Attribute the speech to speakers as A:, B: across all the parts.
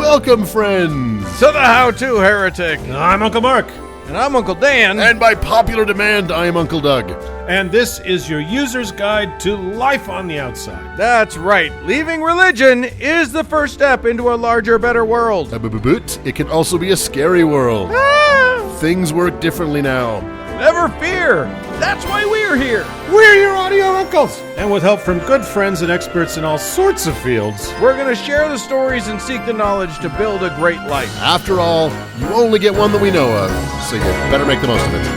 A: Welcome, friends,
B: to the How-To Heretic.
C: I'm Uncle Mark.
B: And I'm Uncle Dan.
A: And by popular demand, I am Uncle Doug.
C: And this is your user's guide to life on the outside.
B: That's right. Leaving religion is the first step into a larger, better world.
A: But it can also be a scary world. Things work differently now.
B: Never fear. That's why we're here.
C: We're your audio uncles. And with help from good friends and experts in all sorts of fields,
B: we're going to share the stories and seek the knowledge to build a great life.
A: After all, you only get one that we know of, so you better make the most of it.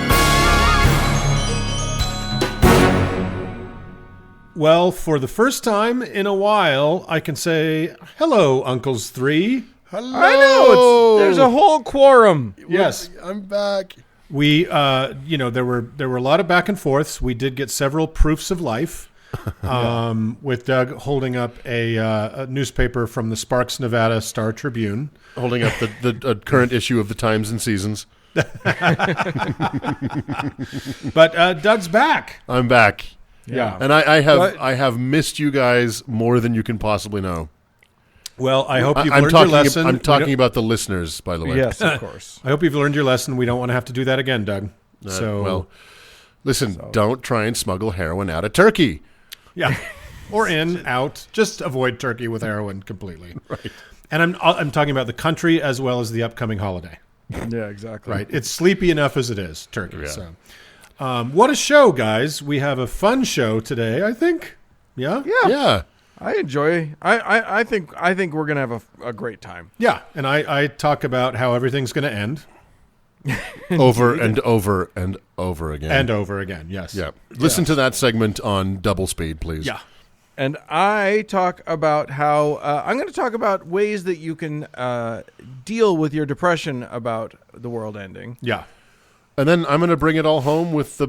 C: Well, for the first time in a while, I can say, hello, Uncles 3.
A: Hello.
B: I know. There's a whole quorum.
C: Yes.
A: I'm back.
C: We, there were a lot of back and forths. We did get several proofs of life, with Doug holding up a newspaper from the Sparks, Nevada Star Tribune,
A: holding up the current issue of the Times and Seasons.
C: But Doug's back.
A: I'm back.
C: Yeah,
A: and I have missed you guys more than you can possibly know.
C: Well, I hope you've learned your lesson.
A: I'm talking about the listeners, by the way.
B: Yes, of course.
C: I hope you've learned your lesson. We don't want to have to do that again, Doug.
A: Listen, don't try and smuggle heroin out of Turkey.
C: Yeah, or in, out. Just avoid Turkey with heroin completely.
A: Right.
C: And I'm talking about the country as well as the upcoming holiday.
B: Yeah, exactly.
C: Right. It's sleepy enough as it is, Turkey. Yeah. So, what a show, guys. We have a fun show today, I think. Yeah?
A: Yeah.
B: I enjoy. I think we're gonna have a great time.
C: Yeah, and I talk about how everything's going to end
A: over and over and over again.
C: And over again. Yes.
A: Yeah. Listen to that segment on double speed, please.
C: Yeah.
B: And I talk about how I'm going to talk about ways that you can deal with your depression about the world ending.
C: Yeah.
A: And then I'm going to bring it all home with the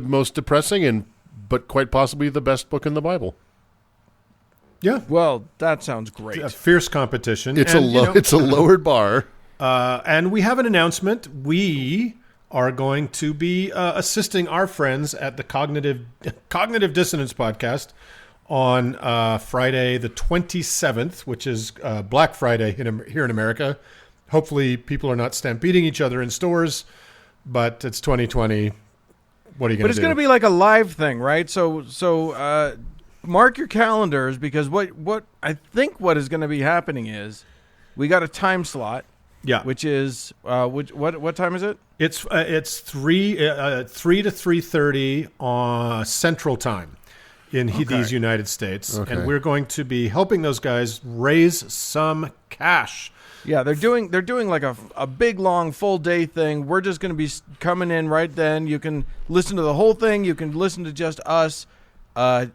A: most depressing but quite possibly the best book in the Bible.
C: Yeah.
B: Well, that sounds great.
C: A fierce competition.
A: It's a lowered bar.
C: And we have an announcement. We are going to be assisting our friends at the Cognitive Dissonance podcast on Friday the 27th, which is Black Friday here in America. Hopefully people are not stampeding each other in stores, but it's 2020. What are you going to do?
B: But it's going to be like a live thing, right? So mark your calendars, because what I think what is going to be happening is we got a time slot.
C: Yeah,
B: which is what time is it?
C: It's 3 to 3:30 on Central Time in these United States, and we're going to be helping those guys raise some cash.
B: Yeah, they're doing like a big long full day thing. We're just going to be coming in right then. You can listen to the whole thing. You can listen to just us. And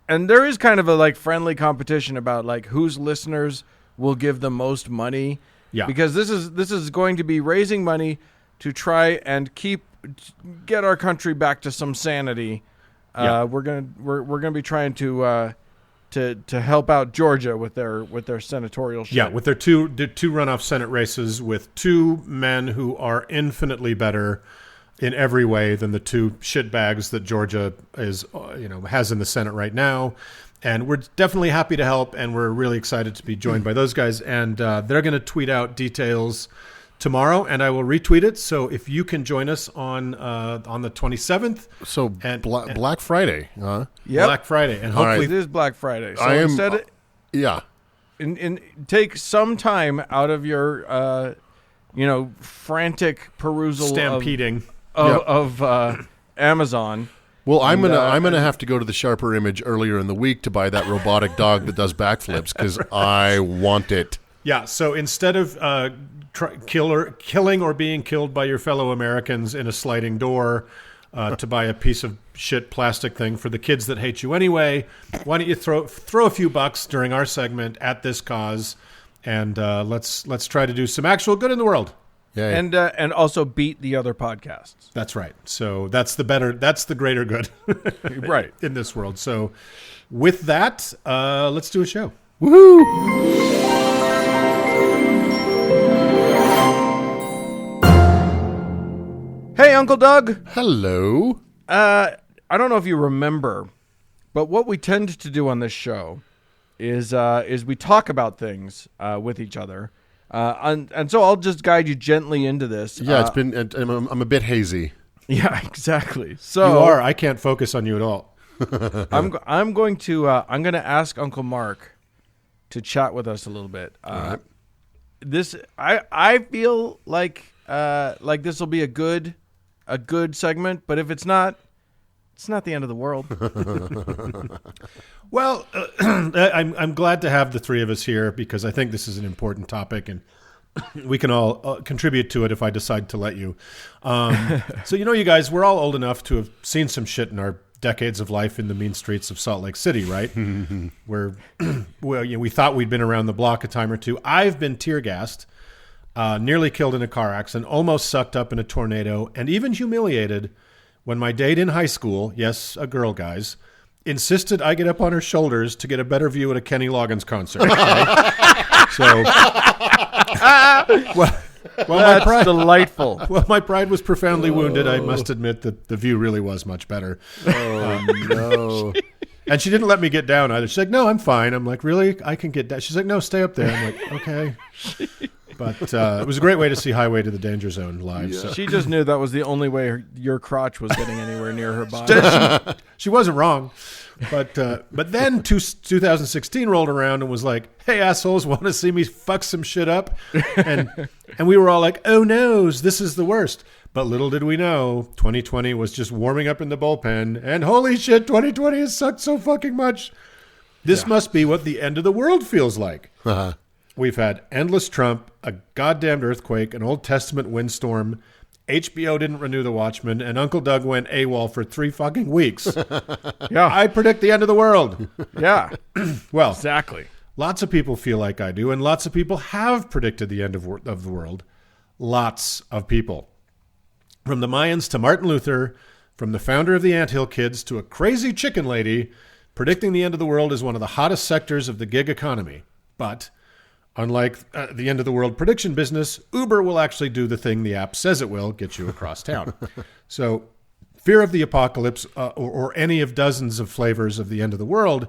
B: there is kind of a like friendly competition about like whose listeners will give the most money.
C: Yeah.
B: Because this is going to be raising money to try and get our country back to some sanity.
C: Yeah.
B: We're gonna be trying to help out Georgia with their senatorial shit.
C: Yeah, with their two runoff Senate races with two men who are infinitely better in every way than the two shitbags that Georgia has in the Senate right now. And we're definitely happy to help, and we're really excited to be joined by those guys. And they're going to tweet out details tomorrow, and I will retweet it. So if you can join us on the 27th.
A: So Black Friday, huh?
B: Yeah,
C: Black Friday. And hopefully
B: it is Black Friday. So and take some time out of your frantic perusal
C: stampeding
B: of Amazon.
A: Well, I'm gonna have to go to the Sharper Image earlier in the week to buy that robotic dog that does backflips because I want it.
C: Yeah. So instead of killing or being killed by your fellow Americans in a sliding door to buy a piece of shit plastic thing for the kids that hate you anyway, why don't you throw a few bucks during our segment at this cause, and let's try to do some actual good in the world.
A: Yeah.
B: And also beat the other podcasts.
C: That's right. So that's the greater good
B: right
C: in this world. So with that, let's do a show.
A: Woohoo!
B: Hey, Uncle Doug.
A: Hello.
B: I don't know if you remember, but what we tend to do on this show is we talk about things with each other, and so I'll just guide you gently into this.
A: Yeah, it's been. I'm a bit hazy.
B: Yeah, exactly. So
C: You are. I can't focus on you at all.
B: I'm going to ask Uncle Mark to chat with us a little bit.
A: Right.
B: This I feel like this will be a good segment, but if it's not the end of the world.
C: Well, I'm glad to have the three of us here because I think this is an important topic, and we can all contribute to it if I decide to let you. So, you guys, we're all old enough to have seen some shit in our decades of life in the mean streets of Salt Lake City, right? Where we thought we'd been around the block a time or two. I've been tear gassed, nearly killed in a car accident, almost sucked up in a tornado, and even humiliated when my date in high school, yes, a girl, guys, insisted I get up on her shoulders to get a better view at a Kenny Loggins concert. Okay? So,
B: That's delightful.
C: Well, my pride was profoundly wounded. I must admit that the view really was much better.
A: Oh no!
C: And she didn't let me get down either. She's like, "No, I'm fine." I'm like, "Really? I can get down." She's like, "No, stay up there." I'm like, "Okay." But it was a great way to see Highway to the Danger Zone live.
A: Yeah.
C: So.
B: She just knew that was the only way your crotch was getting anywhere near her body.
C: She wasn't wrong. But then 2016 rolled around and was like, "Hey, assholes, want to see me fuck some shit up?" And we were all like, "Oh, no, this is the worst." But little did we know, 2020 was just warming up in the bullpen. And holy shit, 2020 has sucked so fucking much. This must be what the end of the world feels like.
A: Uh-huh.
C: We've had endless Trump, a goddamned earthquake, an Old Testament windstorm. HBO didn't renew The Watchmen, and Uncle Doug went AWOL for 3 fucking weeks.
B: Yeah.
C: I predict the end of the world.
B: Yeah.
C: Well,
B: Exactly.
C: lots of people feel like I do, and lots of people have predicted the end of the world. Lots of people. From the Mayans to Martin Luther, from the founder of the Anthill Kids to a crazy chicken lady, predicting the end of the world is one of the hottest sectors of the gig economy. But unlike the end of the world prediction business, Uber will actually do the thing the app says it will, get you across town. So fear of the apocalypse or any of dozens of flavors of the end of the world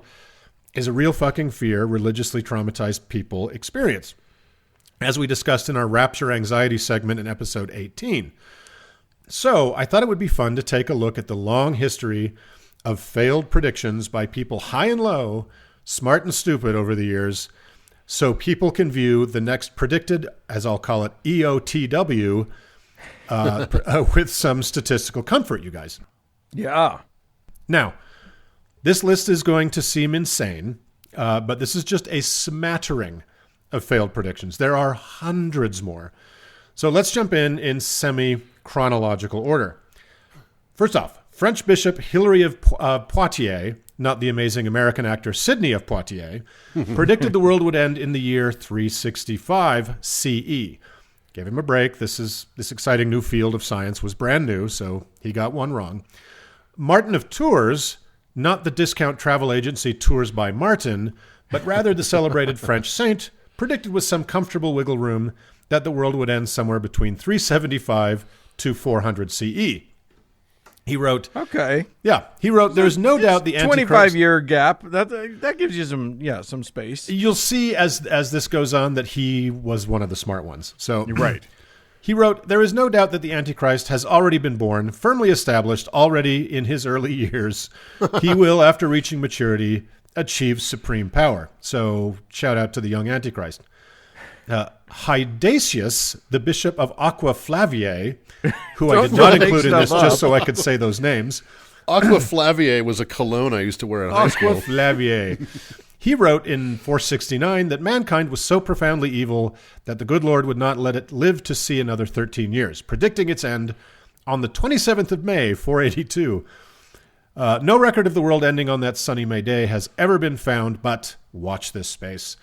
C: is a real fucking fear religiously traumatized people experience, as we discussed in our Rapture Anxiety segment in episode 18. So I thought it would be fun to take a look at the long history of failed predictions by people high and low, smart and stupid over the years, so people can view the next predicted, as I'll call it, EOTW, with some statistical comfort, you guys.
B: Yeah.
C: Now, this list is going to seem insane, but this is just a smattering of failed predictions. There are hundreds more. So let's jump in semi-chronological order. First off, French Bishop Hilary of Poitiers, not the amazing American actor Sidney of Poitiers, predicted the world would end in the year 365 CE. Gave him a break. This exciting new field of science was brand new, so he got one wrong. Martin of Tours, not the discount travel agency Tours by Martin, but rather the celebrated French saint, predicted with some comfortable wiggle room that the world would end somewhere between 375 to 400 CE. He wrote,
B: Okay.
C: yeah, he wrote, there's no doubt the Antichrist...
B: 25-year gap. That gives you some space.
C: You'll see as this goes on that he was one of the smart ones. So
B: You're right.
C: He wrote, there is no doubt that the Antichrist has already been born, firmly established already in his early years. He will, after reaching maturity, achieve supreme power. So shout out to the young Antichrist. Hydatius, the bishop of Aqua Flaviae, who I did not include in this just so I could say those names.
A: Aqua Flaviae was a cologne I used to wear in high school.
C: Aqua Flaviae. He wrote in 469 that mankind was so profoundly evil that the good Lord would not let it live to see another 13 years, predicting its end on the 27th of May, 482. No record of the world ending on that sunny May day has ever been found, but watch this space.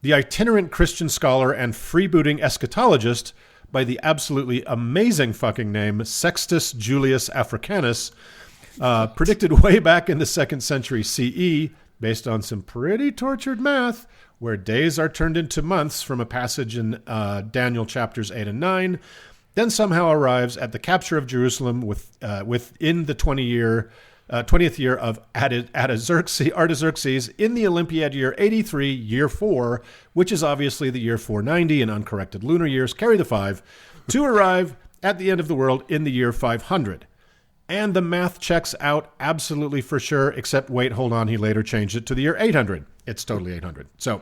C: The itinerant Christian scholar and freebooting eschatologist by the absolutely amazing fucking name Sextus Julius Africanus predicted way back in the 2nd century CE, based on some pretty tortured math, where days are turned into months from a passage in Daniel chapters 8 and 9, then somehow arrives at the capture of Jerusalem within the 20-year 20th year of Artaxerxes in the Olympiad year 83, year 4, which is obviously the year 490 in uncorrected lunar years, carry the 5, to arrive at the end of the world in the year 500. And the math checks out absolutely for sure, except wait, hold on, he later changed it to the year 800. It's totally 800. So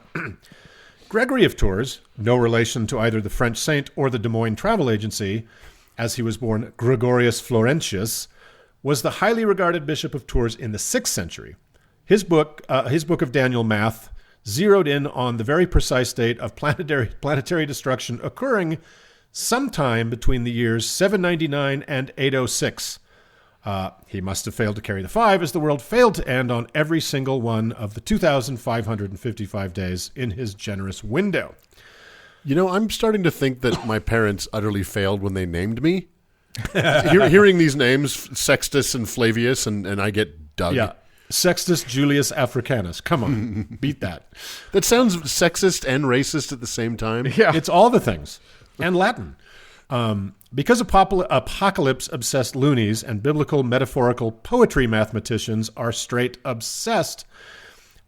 C: Gregory of Tours, no relation to either the French saint or the Des Moines travel agency, as he was born Gregorius Florentius, was the highly regarded bishop of Tours in the 6th century. His book of Daniel Math zeroed in on the very precise date of planetary destruction occurring sometime between the years 799 and 806. He must have failed to carry the 5, as the world failed to end on every single one of the 2,555 days in his generous window.
A: You know, I'm starting to think that my parents utterly failed when they named me. Hearing these names, Sextus and Flavius, and I get Doug.
C: Yeah. Sextus Julius Africanus. Come on, beat that.
A: That sounds sexist and racist at the same time.
B: Yeah.
C: It's all the things. And Latin. Because apocalypse-obsessed loonies and biblical metaphorical poetry mathematicians are straight obsessed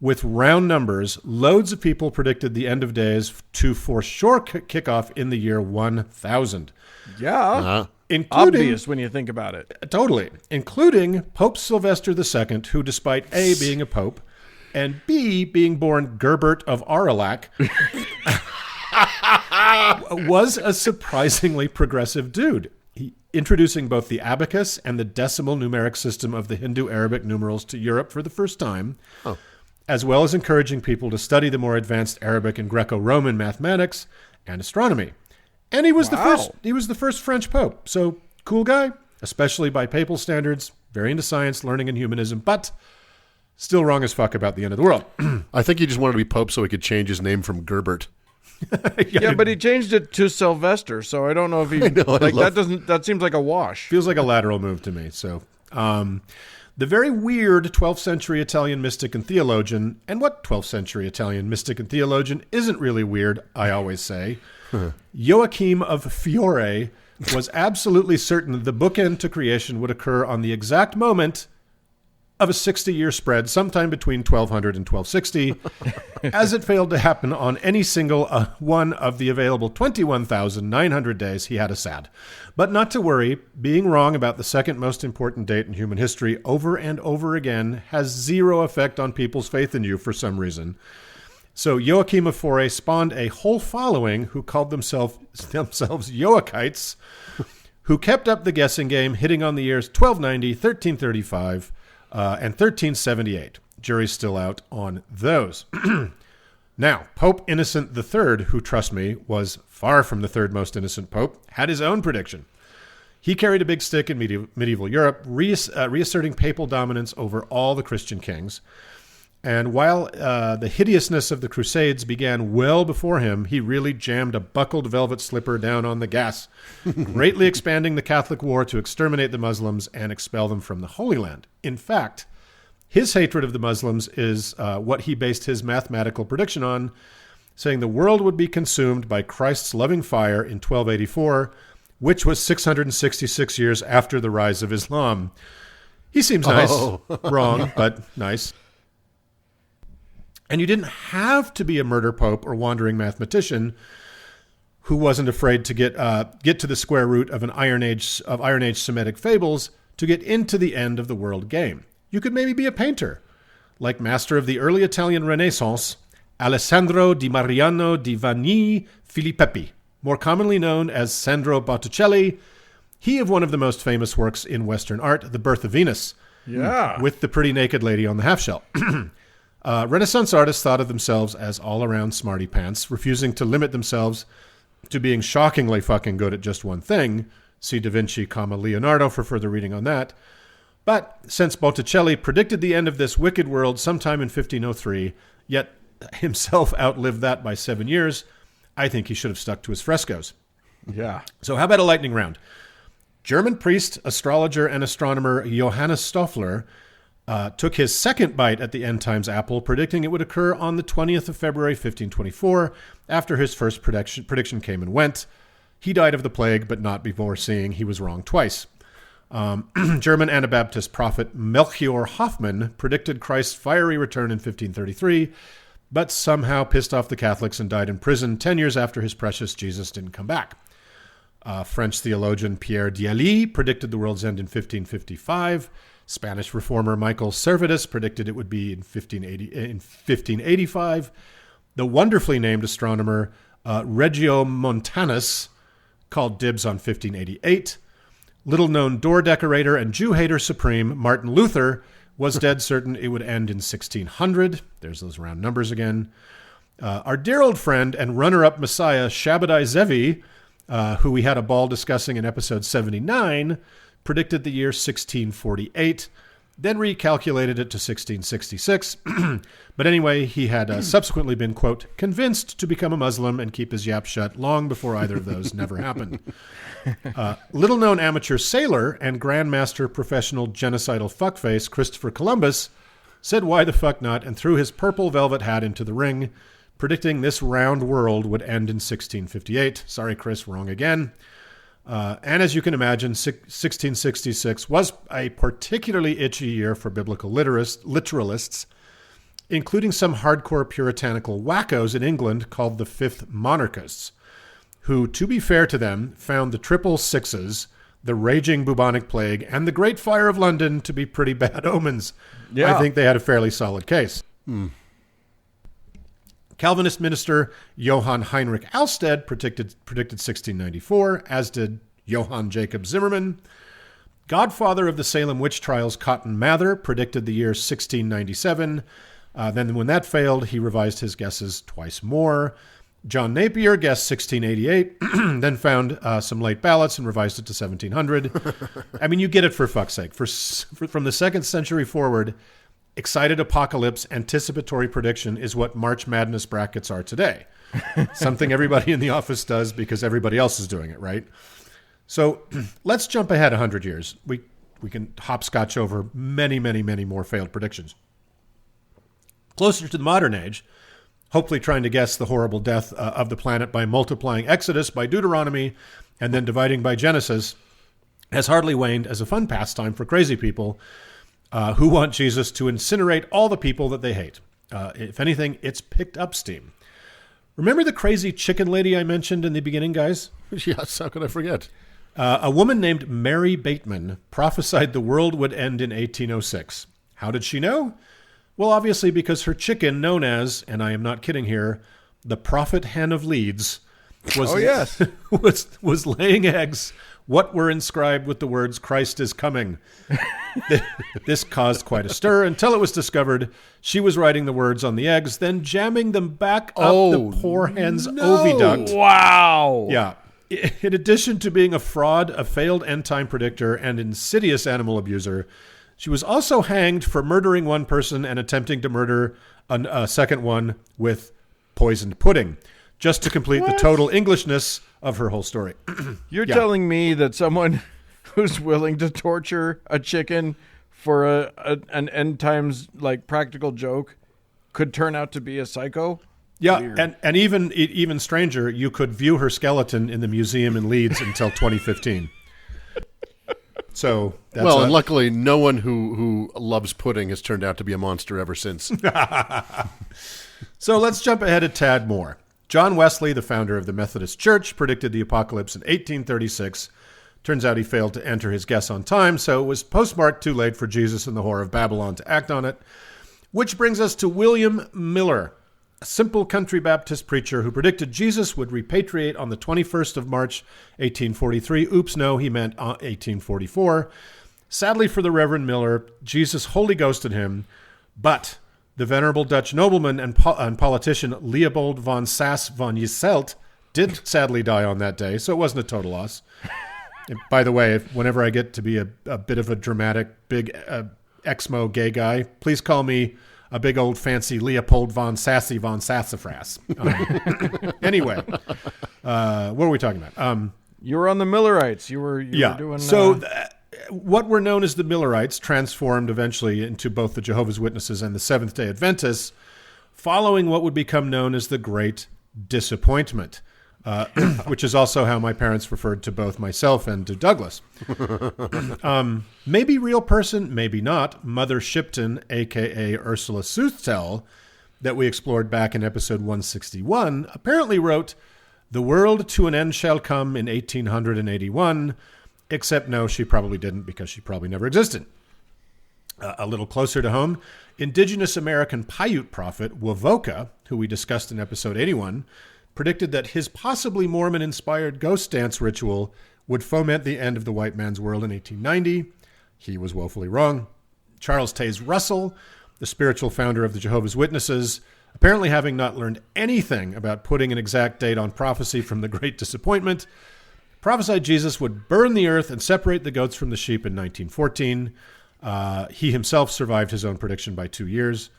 C: with round numbers, loads of people predicted the end of days to for sure kick off in the year 1000.
B: Yeah.
C: Including,
B: obvious when you think about it.
C: Totally. Including Pope Sylvester II, who despite A, being a pope, and B, being born Gerbert of Aurillac, was a surprisingly progressive dude, introducing both the abacus and the decimal numeric system of the Hindu-Arabic numerals to Europe for the first time, as well as encouraging people to study the more advanced Arabic and Greco-Roman mathematics and astronomy. And he was the first French pope. So cool guy, especially by papal standards, very into science, learning, and humanism, but still wrong as fuck about the end of the world.
A: I think he just wanted to be pope so he could change his name from Gerbert.
B: Yeah, but he changed it to Sylvester, so I don't know if he that seems like a wash.
C: Feels like a lateral move to me. So the very weird 12th century Italian mystic and theologian, and what 12th century Italian mystic and theologian isn't really weird, I always say, Joachim of Fiore was absolutely certain the bookend to creation would occur on the exact moment of a 60-year spread sometime between 1200 and 1260, as it failed to happen on any single one of the available 21,900 days. He had a sad. But not to worry, being wrong about the second most important date in human history over and over again has zero effect on people's faith in you for some reason. So Joachim of Fiore spawned a whole following who called themselves Joachites, who kept up the guessing game, hitting on the years 1290, 1335, and 1378. Jury's still out on those. Now, Pope Innocent III, who, trust me, was far from the third most innocent pope, had his own prediction. He carried a big stick in medieval Europe, reasserting papal dominance over all the Christian kings. And while the hideousness of the Crusades began well before him, he really jammed a buckled velvet slipper down on the gas, greatly expanding the Catholic war to exterminate the Muslims and expel them from the Holy Land. In fact, his hatred of the Muslims is what he based his mathematical prediction on, saying the world would be consumed by Christ's loving fire in 1284, which was 666 years after the rise of Islam. He seems nice. Wrong, but nice. And you didn't have to be a murder pope or wandering mathematician who wasn't afraid to get to the square root of Iron Age Semitic fables to get into the end of the world game. You could maybe be a painter, like master of the early Italian Renaissance, Alessandro di Mariano di Vanni Filippi, more commonly known as Sandro Botticelli. He of one of the most famous works in Western art, The Birth of Venus, with the pretty naked lady on the half shell. Renaissance artists thought of themselves as all-around smarty pants, refusing to limit themselves to being shockingly fucking good at just one thing. See Da Vinci, Leonardo for further reading on that. But since Botticelli predicted the end of this wicked world sometime in 1503, yet himself outlived that by 7 years, I think he should have stuck to his frescoes.
B: Yeah.
C: So how about a lightning round? German priest, astrologer, and astronomer Johannes Stoffler took his second bite at the end times apple, predicting it would occur on the 20th of February, 1524, after his first prediction came and went. He died of the plague, but not before seeing he was wrong twice. German Anabaptist prophet Melchior Hoffmann predicted Christ's fiery return in 1533, but somehow pissed off the Catholics and died in prison 10 years after his precious Jesus didn't come back. French theologian Pierre Dialy predicted the world's end in 1555. Spanish reformer Michael Servetus predicted it would be in 1585. The wonderfully named astronomer Regiomontanus called dibs on 1588. Little-known door decorator and Jew-hater supreme Martin Luther was dead certain it would end in 1600. There's those round numbers again. Our dear old friend and runner-up messiah Shaddai Zevi, who we had a ball discussing in episode 79, predicted the year 1648, then recalculated it to 1666. But anyway, he had subsequently been, quote, convinced to become a Muslim and keep his yap shut long before either of those never happened. Little-known amateur sailor and grandmaster professional genocidal fuckface Christopher Columbus said why the fuck not and threw his purple velvet hat into the ring, predicting this round world would end in 1658. Sorry, Chris, wrong again. And as you can imagine, 1666 was a particularly itchy year for biblical literalists, including some hardcore puritanical wackos in England called the Fifth Monarchists, who, to be fair to them, found the triple sixes, the raging bubonic plague, and the Great Fire of London to be pretty bad omens. Yeah. I think they had a fairly solid case. Calvinist minister Johann Heinrich Alsted predicted 1694, as did Johann Jacob Zimmermann. Godfather of the Salem witch trials Cotton Mather predicted the year 1697. Then when that failed, he revised his guesses twice more. John Napier guessed 1688, then found some late ballots and revised it to 1700. I mean, you get it for fuck's sake. From the 2nd century forward, excited apocalypse anticipatory prediction is what March Madness brackets are today. Something everybody in the office does because everybody else is doing it, right? So let's jump ahead 100 years. We can hopscotch over many, many, many more failed predictions. Closer to the modern age, hopefully trying to guess the horrible death of the planet by multiplying Exodus by Deuteronomy and then dividing by Genesis, has hardly waned as a fun pastime for crazy people who want Jesus to incinerate all the people that they hate. If anything, it's picked up steam. Remember the crazy chicken lady I mentioned in the beginning, guys?
A: Yes, how could I forget?
C: A woman named Mary Bateman prophesied the world would end in 1806. How did she know? Well, obviously because her chicken, known as, and I am not kidding here, the prophet hen of Leeds, was laying eggs what were inscribed with the words, Christ is coming. This caused quite a stir until it was discovered she was writing the words on the eggs, then jamming them back up the poor hen's oviduct.
B: Wow.
C: Yeah. In addition to being a fraud, a failed end-time predictor, and insidious animal abuser, she was also hanged for murdering one person and attempting to murder a second one with poisoned pudding, just to complete the total Englishness of her whole story.
B: You're telling me that someone who's willing to torture a chicken for an end times like practical joke could turn out to be a psycho?
C: Yeah,
B: Weird.
C: and even stranger, you could view her skeleton in the museum in Leeds until 2015. So that's
A: and luckily, no one who loves pudding has turned out to be a monster ever since.
C: So let's jump ahead a tad more. John Wesley, the founder of the Methodist Church, predicted the apocalypse in 1836. Turns out he failed to enter his guess on time, so it was postmarked too late for Jesus and the Whore of Babylon to act on it. Which brings us to William Miller, a simple country Baptist preacher who predicted Jesus would repatriate on the 21st of March, 1843. Oops, no, he meant 1844. Sadly for the Reverend Miller, Jesus Holy Ghosted him, but the venerable Dutch nobleman and politician Leopold von Sass von Jesselt did sadly die on that day, so it wasn't a total loss. And by the way, whenever I get to be a bit of a dramatic, big Exmo gay guy, please call me a big old fancy Leopold von Sassy von Sassafras. Anyway, what were we talking about?
B: You were on the Millerites. You were doing...
C: So what were known as the Millerites transformed eventually into both the Jehovah's Witnesses and the Seventh-day Adventists, following what would become known as the Great Disappointment. which is also how my parents referred to both myself and to Douglas. Maybe real person, maybe not. Mother Shipton, a.k.a. Ursula Soothtel, that we explored back in episode 161, apparently wrote, "The world to an end shall come in 1881, except no, she probably didn't because she probably never existed." A little closer to home, indigenous American Paiute prophet Wovoka, who we discussed in episode 81, predicted that his possibly Mormon-inspired ghost dance ritual would foment the end of the white man's world in 1890. He was woefully wrong. Charles Taze Russell, the spiritual founder of the Jehovah's Witnesses, apparently having not learned anything about putting an exact date on prophecy from the Great Disappointment, prophesied Jesus would burn the earth and separate the goats from the sheep in 1914. He himself survived his own prediction by 2 years.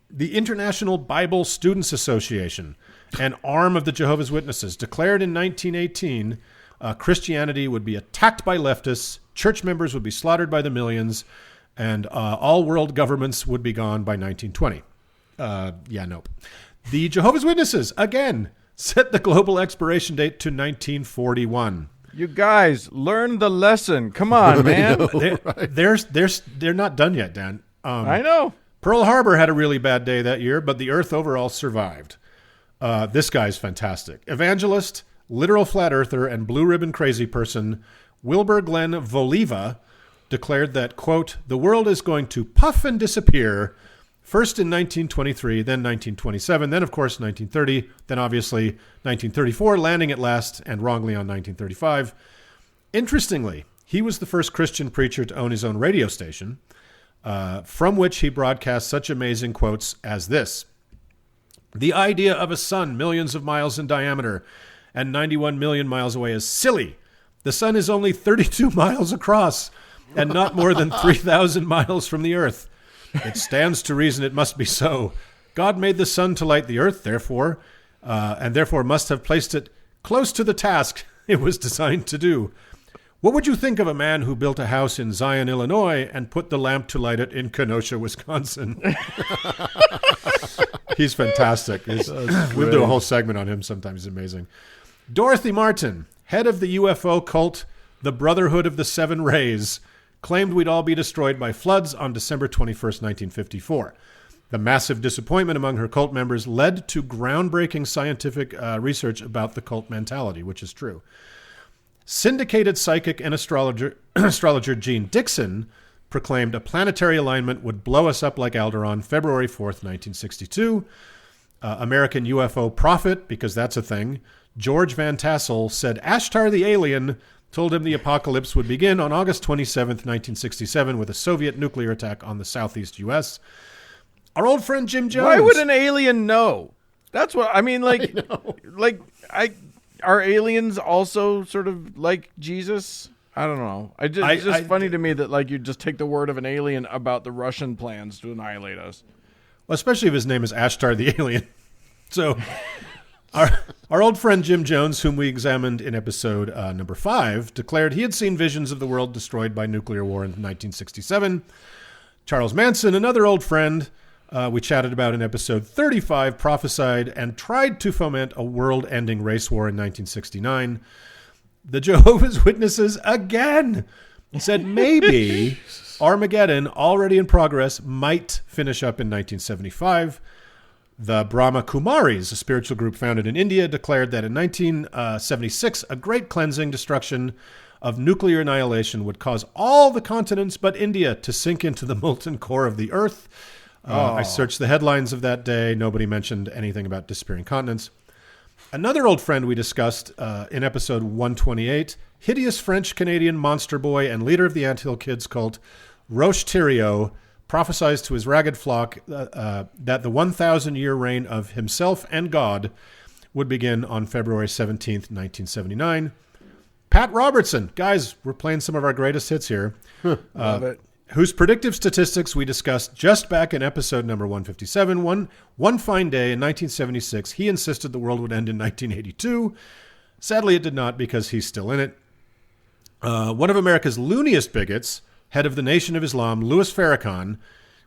C: The International Bible Students Association, an arm of the Jehovah's Witnesses, declared in 1918 Christianity would be attacked by leftists, church members would be slaughtered by the millions, and all world governments would be gone by 1920. Nope. The Jehovah's Witnesses, again, set the global expiration date to 1941.
B: You guys, learn the lesson. Come on, man.
C: They're not done yet, Dan.
B: I know.
C: Pearl Harbor had a really bad day that year, but the Earth overall survived. This guy's fantastic. Evangelist, literal flat earther, and blue ribbon crazy person, Wilbur Glenn Voliva, declared that, quote, "The world is going to puff and disappear, first in 1923, then 1927, then, of course, 1930, then, obviously, 1934, landing at last and wrongly on 1935. Interestingly, he was the first Christian preacher to own his own radio station, from which he broadcast such amazing quotes as this. "The idea of a sun millions of miles in diameter and 91 million miles away is silly. The sun is only 32 miles across and not more than 3,000 miles from the earth. It stands to reason it must be so. God made the sun to light the earth, therefore, and therefore must have placed it close to the task it was designed to do. What would you think of a man who built a house in Zion, Illinois, and put the lamp to light it in Kenosha, Wisconsin?" He's fantastic. We'll do a whole segment on him sometime. He's amazing. Dorothy Martin, head of the UFO cult, the Brotherhood of the Seven Rays, claimed we'd all be destroyed by floods on December 21st, 1954. The massive disappointment among her cult members led to groundbreaking scientific research about the cult mentality, which is true. Syndicated psychic and astrologer Gene Dixon proclaimed a planetary alignment would blow us up like Alderaan, February 4th, 1962. American UFO prophet, because that's a thing, George Van Tassel said Ashtar the alien told him the apocalypse would begin on August 27th, 1967, with a Soviet nuclear attack on the southeast U.S. Our old friend Jim Jones.
B: Why would an alien know? That's what I mean. Are aliens also sort of like Jesus? I don't know. It's just funny to me that you just take the word of an alien about the Russian plans to annihilate us.
C: Well, especially if his name is Ashtar the alien. So, our old friend Jim Jones, whom we examined in episode number 5, declared he had seen visions of the world destroyed by nuclear war in 1967. Charles Manson, another old friend we chatted about in episode 35, prophesied and tried to foment a world-ending race war in 1969. The Jehovah's Witnesses again said maybe Armageddon, already in progress, might finish up in 1975. The Brahma Kumaris, a spiritual group founded in India, declared that in 1976, a great cleansing destruction of nuclear annihilation would cause all the continents but India to sink into the molten core of the earth. I searched the headlines of that day. Nobody mentioned anything about disappearing continents. Another old friend we discussed in episode 128, hideous French-Canadian monster boy and leader of the Anthill Kids cult, Roche Thériault, prophesies to his ragged flock that the 1,000-year reign of himself and God would begin on February 17th, 1979. Pat Robertson. Guys, we're playing some of our greatest hits here.
B: Love it.
C: Whose predictive statistics we discussed just back in episode number 157. One fine day in 1976, he insisted the world would end in 1982. Sadly, it did not because he's still in it. One of America's looniest bigots, head of the Nation of Islam, Louis Farrakhan,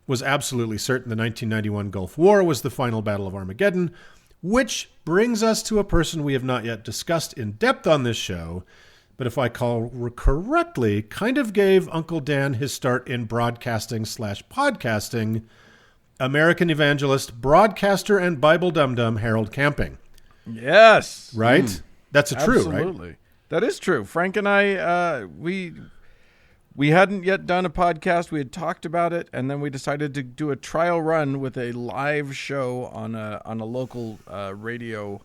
C: was absolutely certain the 1991 Gulf War was the final battle of Armageddon. Which brings us to a person we have not yet discussed in depth on this show, but if I call correctly, kind of gave Uncle Dan his start in broadcasting/podcasting, American evangelist, broadcaster, and Bible dum-dum Harold Camping.
B: Yes.
C: Right? That's true, right?
B: Absolutely. That is true. Frank and I, we hadn't yet done a podcast. We had talked about it, and then we decided to do a trial run with a live show on a local radio,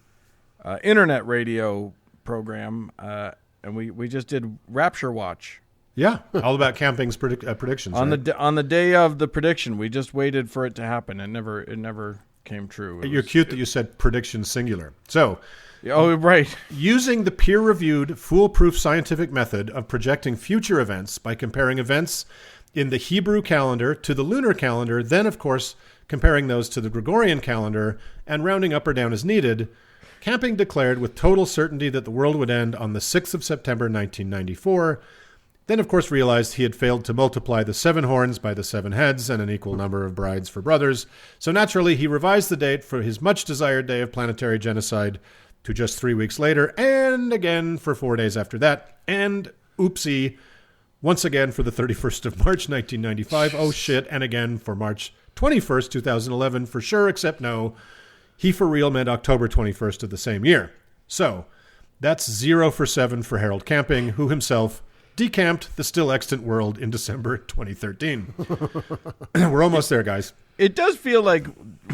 B: internet radio program, and we just did Rapture Watch.
C: Yeah, all about Camping's predictions.
B: On
C: right?
B: on the day of the prediction, we just waited for it to happen. It never came true.
C: You're cute that you said prediction singular. So,
B: oh, right.
C: using the peer-reviewed, foolproof scientific method of projecting future events by comparing events in the Hebrew calendar to the lunar calendar, then, of course, comparing those to the Gregorian calendar and rounding up or down as needed, Camping declared with total certainty that the world would end on the 6th of September, 1994, then, of course, realized he had failed to multiply the 7 horns by the 7 heads and an equal number of brides for brothers. So naturally, he revised the date for his much-desired day of planetary genocide to just 3 weeks later, and again for 4 days after that, and oopsie, once again for the 31st of March, 1995, oh shit, and again for March 21st, 2011, for sure, except no, he for real meant October 21st of the same year. So, that's 0 for 7 for Harold Camping, who himself decamped the still extant world in December 2013. We're almost there, guys.
B: It does feel like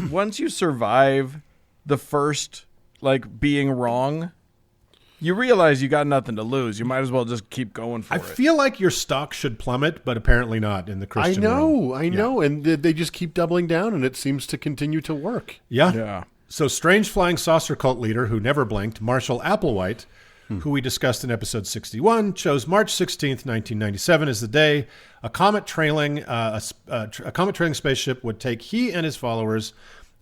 B: once you survive the first, being wrong, you realize you got nothing to lose. You might as well just keep going for it.
C: I feel like your stock should plummet, but apparently not in the Christian world.
A: I know, and they just keep doubling down, and it seems to continue to work.
C: Yeah. So strange flying saucer cult leader who never blinked, Marshall Applewhite, who we discussed in episode 61, chose March 16th, 1997 as the day a comet trailing spaceship would take he and his followers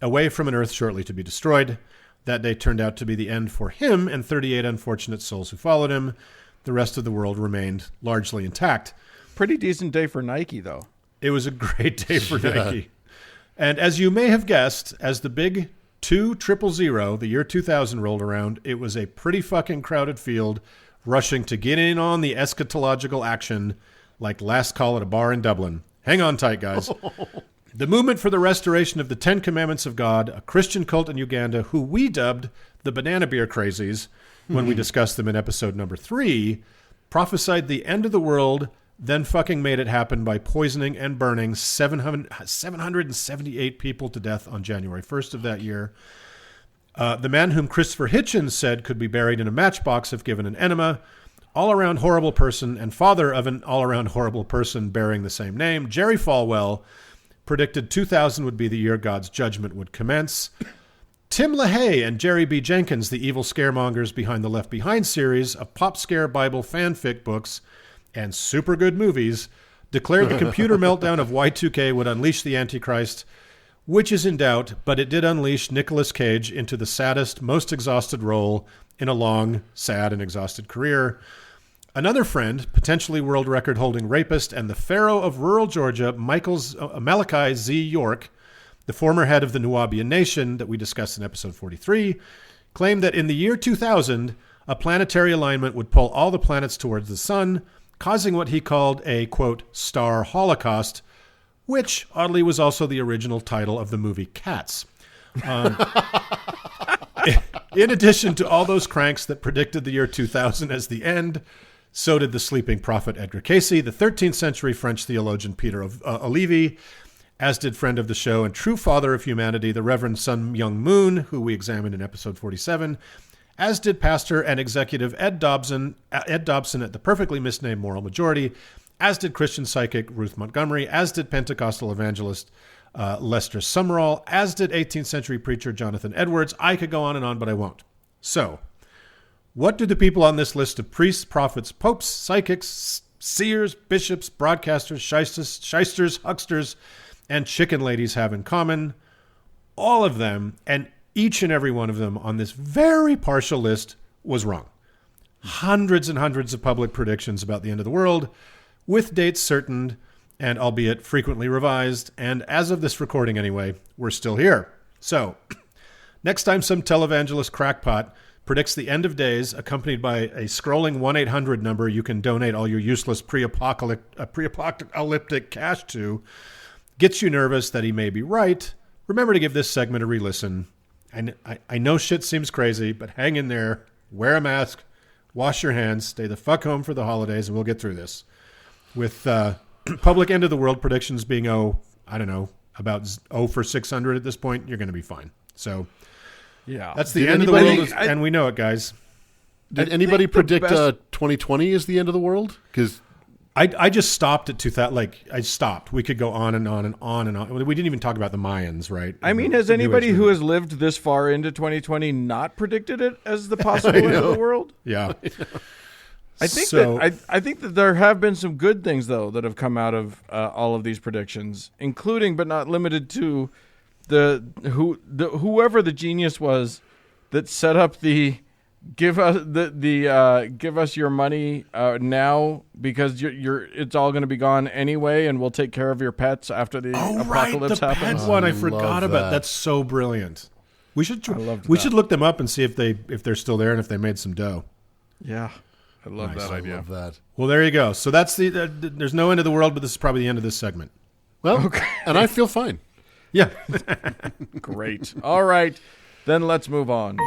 C: away from an Earth shortly to be destroyed. That day turned out to be the end for him and 38 unfortunate souls who followed him. The rest of the world remained largely intact.
B: Pretty decent day for Nike, though.
C: It was a great day for Nike. And as you may have guessed, as the big 2000, the year 2000 rolled around, it was a pretty fucking crowded field rushing to get in on the eschatological action like last call at a bar in Dublin. Hang on tight, guys. The movement for the restoration of the 10 Commandments of God, a Christian cult in Uganda who we dubbed the Banana Beer Crazies when we discussed them in episode number 3, prophesied the end of the world, then fucking made it happen by poisoning and burning 778 people to death on January 1st of that year. The man whom Christopher Hitchens said could be buried in a matchbox if given an enema, all-around horrible person and father of an all-around horrible person bearing the same name, Jerry Falwell, predicted 2000 would be the year God's judgment would commence. Tim LaHaye and Jerry B. Jenkins, the evil scaremongers behind the Left Behind series of pop scare Bible fanfic books and super good movies, declared the computer meltdown of Y2K would unleash the Antichrist, which is in doubt, but it did unleash Nicolas Cage into the saddest, most exhausted role in a long, sad, and exhausted career. Another friend, potentially world record-holding rapist and the pharaoh of rural Georgia, Malachi Z. York, the former head of the Nubian nation that we discussed in episode 43, claimed that in the year 2000, a planetary alignment would pull all the planets towards the sun, causing what he called a, quote, star holocaust, which, oddly, was also the original title of the movie Cats. In addition to all those cranks that predicted the year 2000 as the end, so did the sleeping prophet Edgar Cayce, the 13th century French theologian Peter Olivi, as did friend of the show and true father of humanity, the Reverend Sun Myung Moon, who we examined in episode 47, as did pastor and executive Ed Dobson at the perfectly misnamed Moral Majority, as did Christian psychic Ruth Montgomery, as did Pentecostal evangelist Lester Sumrall, as did 18th century preacher Jonathan Edwards. I could go on and on, but I won't. So, what do the people on this list of priests, prophets, popes, psychics, seers, bishops, broadcasters, shysters, hucksters, and chicken ladies have in common? All of them, and each and every one of them on this very partial list, was wrong. Hundreds and hundreds of public predictions about the end of the world, with dates certain, and albeit frequently revised, and as of this recording anyway, we're still here. So, Next time some televangelist crackpot predicts the end of days accompanied by a scrolling 1-800 number you can donate all your useless pre-apocalyptic cash to, gets you nervous that he may be right, remember to give this segment a re-listen. I know shit seems crazy, but hang in there, wear a mask, wash your hands, stay the fuck home for the holidays, and we'll get through this. With public end of the world predictions being, about 0 for 600 at this point, you're going to be fine. So,
B: yeah,
C: that's the end of the world, and we know it, guys.
A: Did anybody predict 2020 is the end of the world? Because
C: I just stopped at 2000. Like, I stopped. We could go on and on and on and on. We didn't even talk about the Mayans, right?
B: I mean, has anybody who has lived this far into 2020 not predicted it as the possible end of the world?
C: Yeah.
B: I think that there have been some good things, though, that have come out of all of these predictions, including but not limited to whoever the genius was that set up the give us your money now because it's all going to be gone anyway, and we'll take care of your pets after the apocalypse happens.
C: Pet one I forgot about.
A: That.
C: That's so brilliant. We should look them up and see if they're still there and if they made some dough.
B: Yeah. I love that idea.
A: I love that.
C: Well, there you go. So that's there's no end of the world, but this is probably the end of this segment.
A: Well, okay. And I feel fine.
C: Yeah.
B: Great. All right. Then let's move on.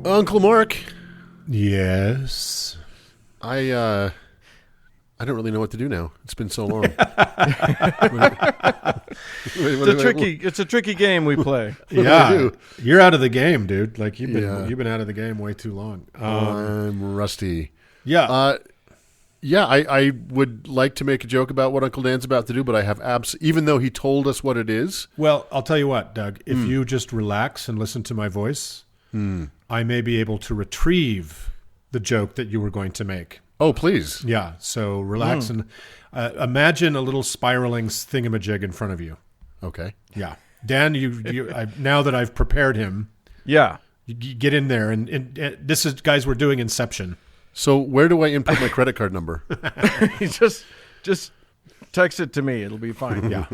A: Uncle Mark.
C: Yes.
A: I don't really know what to do now. It's been so long.
B: It's a tricky game we play.
C: Yeah, you're out of the game, dude. Like you've been out of the game way too long.
A: I'm rusty.
C: Yeah.
A: I would like to make a joke about what Uncle Dan's about to do, but I have even though he told us what it is.
C: Well, I'll tell you what, Doug. If you just relax and listen to my voice, I may be able to retrieve the joke that you were going to make.
A: Oh, please.
C: Yeah. So relax and imagine a little spiraling thingamajig in front of you.
A: Okay.
C: Yeah. Dan, now that I've prepared him,
B: yeah,
C: you get in there, and this is, guys, we're doing Inception.
A: So where do I input my credit card number?
B: just text it to me. It'll be fine.
C: Yeah.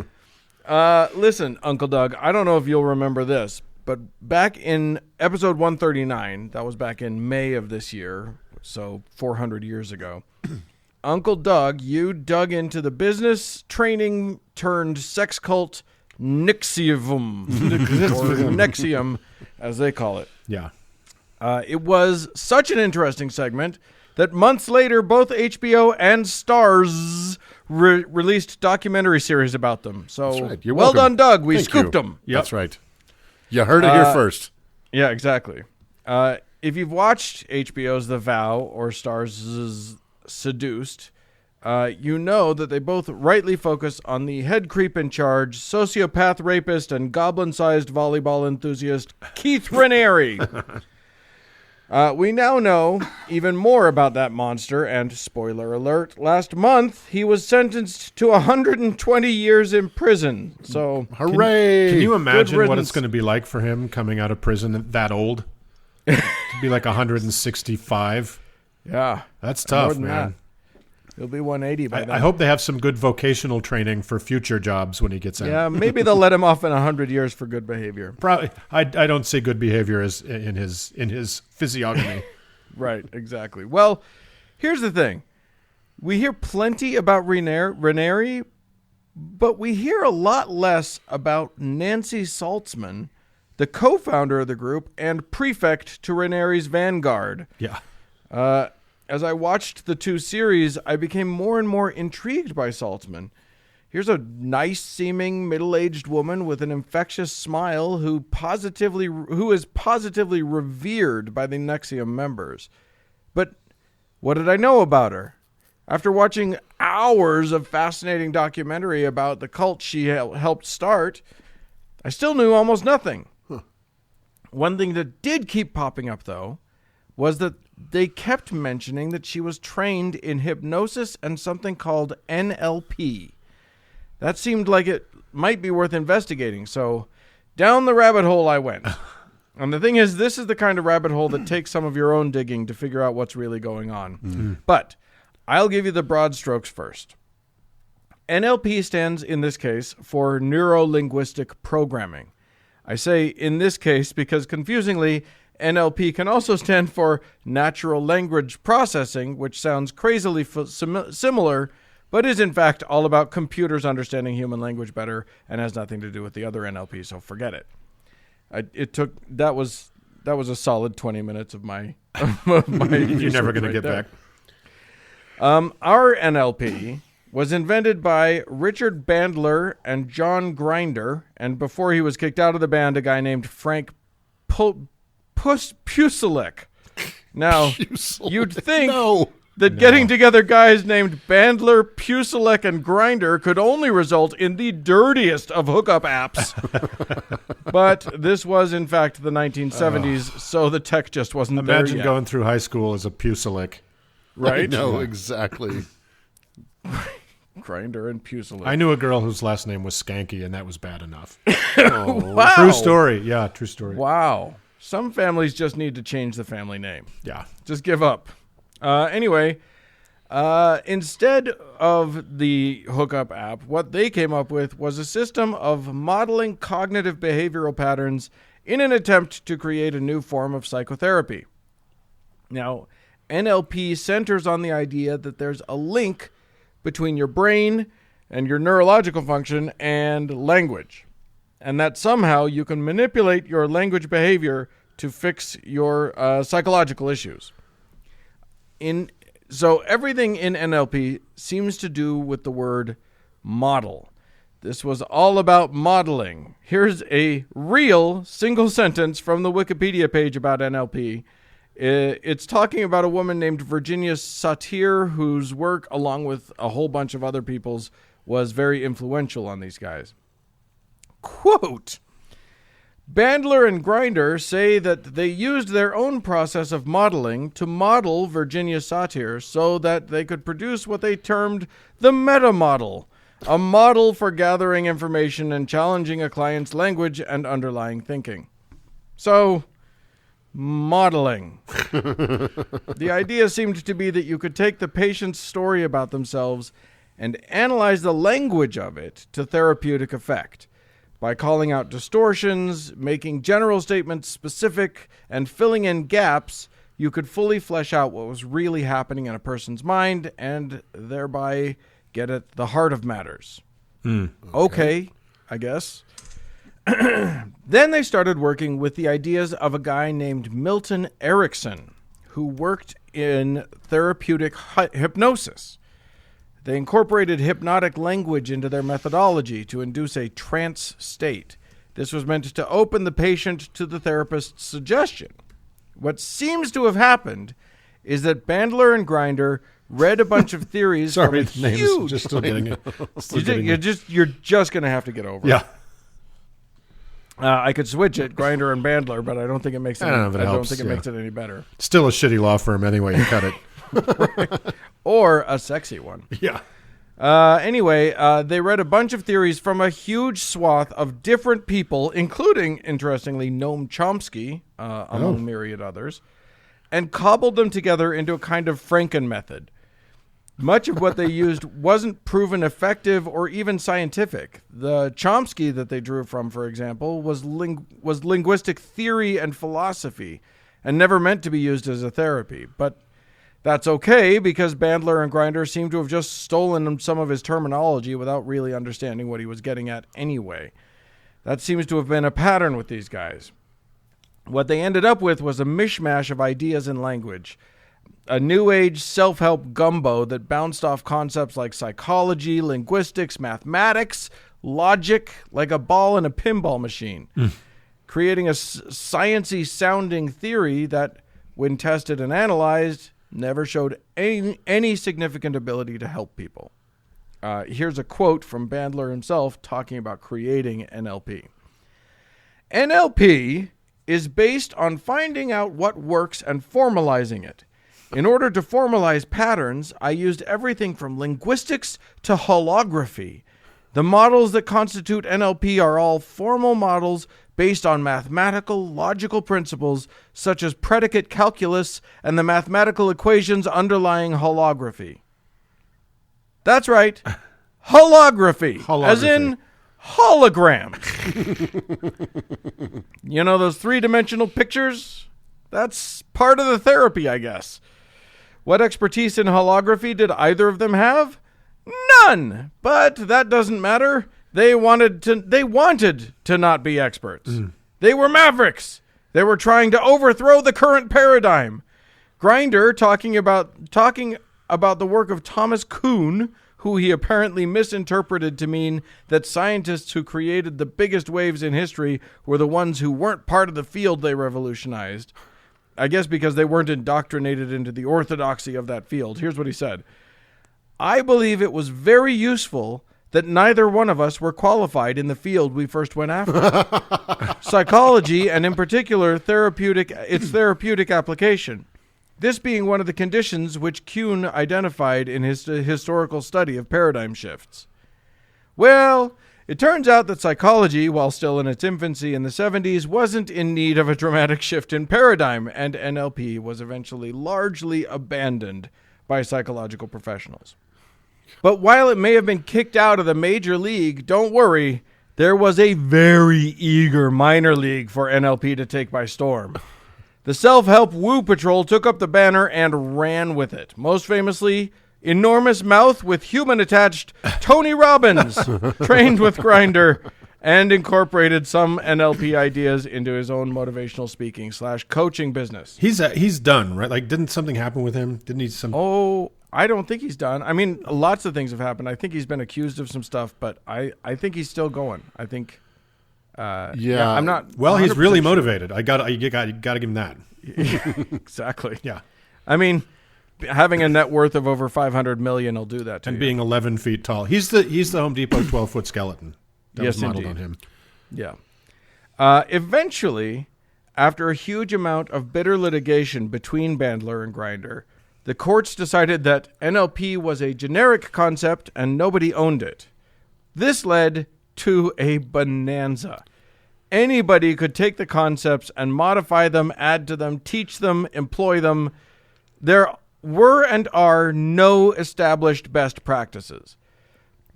B: Listen, Uncle Doug, I don't know if you'll remember this, but back in episode 139, that was back in May of this year, so 400 years ago, Uncle Doug, you dug into the business training turned sex cult Nixium, or Nexium, as they call it.
C: Yeah.
B: It was such an interesting segment that months later, both HBO and Starz released documentary series about them. So,
A: that's right. You're
B: well
A: welcome.
B: done, Doug. We
A: Thank
B: scooped
A: you.
B: them.
C: Yep.
A: That's right. You heard it here first.
B: Yeah, exactly. If you've watched HBO's The Vow or Starz' Seduced, you know that they both rightly focus on the head creep in charge, sociopath rapist, and goblin-sized volleyball enthusiast Keith Raniere. We now know even more about that monster, and spoiler alert, last month he was sentenced to 120 years in prison. So,
A: hooray!
C: Can you imagine what it's going to be like for him coming out of prison that old? To be like 165.
B: Yeah.
C: That's tough, man.
B: That. He'll be 180 by then.
C: I hope they have some good vocational training for future jobs when he gets out.
B: Yeah, maybe they'll let him off in 100 years for good behavior.
C: Probably. I don't see good behavior as in his physiognomy.
B: Right, exactly. Well, here's the thing. We hear plenty about Raniere, but we hear a lot less about Nancy Saltzman, the co-founder of the group and prefect to Raniere's Vanguard.
C: Yeah.
B: As I watched the two series, I became more and more intrigued by Saltzman. Here's a nice-seeming middle-aged woman with an infectious smile who is positively revered by the Nexium members. But what did I know about her? After watching hours of fascinating documentary about the cult she helped start, I still knew almost nothing. One thing that did keep popping up, though, was that they kept mentioning that she was trained in hypnosis and something called NLP. That seemed like it might be worth investigating, so down the rabbit hole I went. And the thing is, this is the kind of rabbit hole that takes some of your own digging to figure out what's really going on. Mm-hmm. But I'll give you the broad strokes first. NLP stands, in this case, for neuro-linguistic programming. I say in this case because, confusingly, NLP can also stand for natural language processing, which sounds crazily similar, but is in fact all about computers understanding human language better and has nothing to do with the other NLP, so forget it. That was a solid 20 minutes of my
C: You're never going to get back.
B: Our NLP was invented by Richard Bandler and John Grinder, and before he was kicked out of the band, a guy named Frank Pusilek. Now, you'd think that getting together guys named Bandler, Pusilek, and Grinder could only result in the dirtiest of hookup apps. But this was, in fact, the 1970s, so the tech just wasn't there yet.
C: Imagine going through high school as a Pusilek.
B: Right?
A: No, exactly.
B: Grinder and Pusilek.
C: I knew a girl whose last name was Skanky, and that was bad enough.
B: Wow.
C: True story. Yeah, true story.
B: Wow. Some families just need to change the family name.
C: Yeah.
B: Just give up. Anyway, instead of the hookup app, what they came up with was a system of modeling cognitive behavioral patterns in an attempt to create a new form of psychotherapy. Now, NLP centers on the idea that there's a link between your brain and your neurological function and language, and that somehow you can manipulate your language behavior to fix your psychological issues. So everything in NLP seems to do with the word model. This was all about modeling. Here's a real single sentence from the Wikipedia page about NLP. It's talking about a woman named Virginia Satir, whose work, along with a whole bunch of other people's, was very influential on these guys. Quote, Bandler and Grinder say that they used their own process of modeling to model Virginia Satir so that they could produce what they termed the meta-model, a model for gathering information and challenging a client's language and underlying thinking. So, modeling. The idea seemed to be that you could take the patient's story about themselves and analyze the language of it to therapeutic effect. By calling out distortions, making general statements specific, and filling in gaps, you could fully flesh out what was really happening in a person's mind and thereby get at the heart of matters. Okay, I guess. Then they started working with the ideas of a guy named Milton Erickson, who worked in therapeutic hypnosis. They incorporated hypnotic language into their methodology to induce a trance state. This was meant to open the patient to the therapist's suggestion. What seems to have happened is that Bandler and Grinder read a bunch of theories from a huge...
C: Just still getting it.
B: You're just going to have to get over it.
C: Yeah.
B: I could switch it, Grinder and Bandler, but I don't think it makes it. I don't think it makes it any better.
C: Still a shitty law firm anyway. You cut it.
B: Or a sexy one.
C: Yeah.
B: Anyway, they read a bunch of theories from a huge swath of different people, including, interestingly, Noam Chomsky, among myriad others, and cobbled them together into a kind of Franken method. Much of what they used wasn't proven effective or even scientific. The Chomsky that they drew from, for example, was linguistic theory and philosophy, and never meant to be used as a therapy. But that's okay, because Bandler and Grinder seem to have just stolen some of his terminology without really understanding what he was getting at anyway. That seems to have been a pattern with these guys. What they ended up with was a mishmash of ideas and language. A new age self-help gumbo that bounced off concepts like psychology, linguistics, mathematics, logic, like a ball in a pinball machine, creating a sciencey sounding theory that, when tested and analyzed, never showed any significant ability to help people. Here's a quote from Bandler himself talking about creating NLP. NLP is based on finding out what works and formalizing it. In order to formalize patterns, I used everything from linguistics to holography. The models that constitute NLP are all formal models based on mathematical, logical principles such as predicate calculus and the mathematical equations underlying holography. That's right, holography.
C: Holography.
B: As in holograms. You know those three-dimensional pictures? That's part of the therapy, I guess. What expertise in holography did either of them have? None. But that doesn't matter. They wanted to not be experts. They were mavericks. They were trying to overthrow the current paradigm. Grinder talking about the work of Thomas Kuhn, who he apparently misinterpreted to mean that scientists who created the biggest waves in history were the ones who weren't part of the field they revolutionized. I guess because they weren't indoctrinated into the orthodoxy of that field. Here's what he said. I believe it was very useful that neither one of us were qualified in the field we first went after. Psychology, and in particular its therapeutic application. This being one of the conditions which Kuhn identified in his historical study of paradigm shifts. Well, it turns out that psychology, while still in its infancy in the 70s, wasn't in need of a dramatic shift in paradigm, and NLP was eventually largely abandoned by psychological professionals. But while it may have been kicked out of the major league, don't worry, there was a very eager minor league for NLP to take by storm. The self-help Woo Patrol took up the banner and ran with it. Most famously, enormous mouth with human-attached Tony Robbins, trained with Grinder, and incorporated some NLP ideas into his own motivational speaking / coaching business.
C: He's done, right? Like, didn't something happen with him? Didn't he
B: Oh, I don't think he's done. I mean, lots of things have happened. I think he's been accused of some stuff, but I think he's still going. I think... I'm not.
C: Well, he's really motivated. You got to give him that.
B: Exactly.
C: Yeah.
B: I mean, having a net worth of over $500 million will do that to
C: and
B: you.
C: Being 11 feet tall. He's the Home Depot 12-foot skeleton. That was modeled on him.
B: Yeah. Eventually, after a huge amount of bitter litigation between Bandler and Grinder, the courts decided that NLP was a generic concept and nobody owned it. This led to a bonanza. Anybody could take the concepts and modify them, add to them, teach them, employ them. There were and are no established best practices.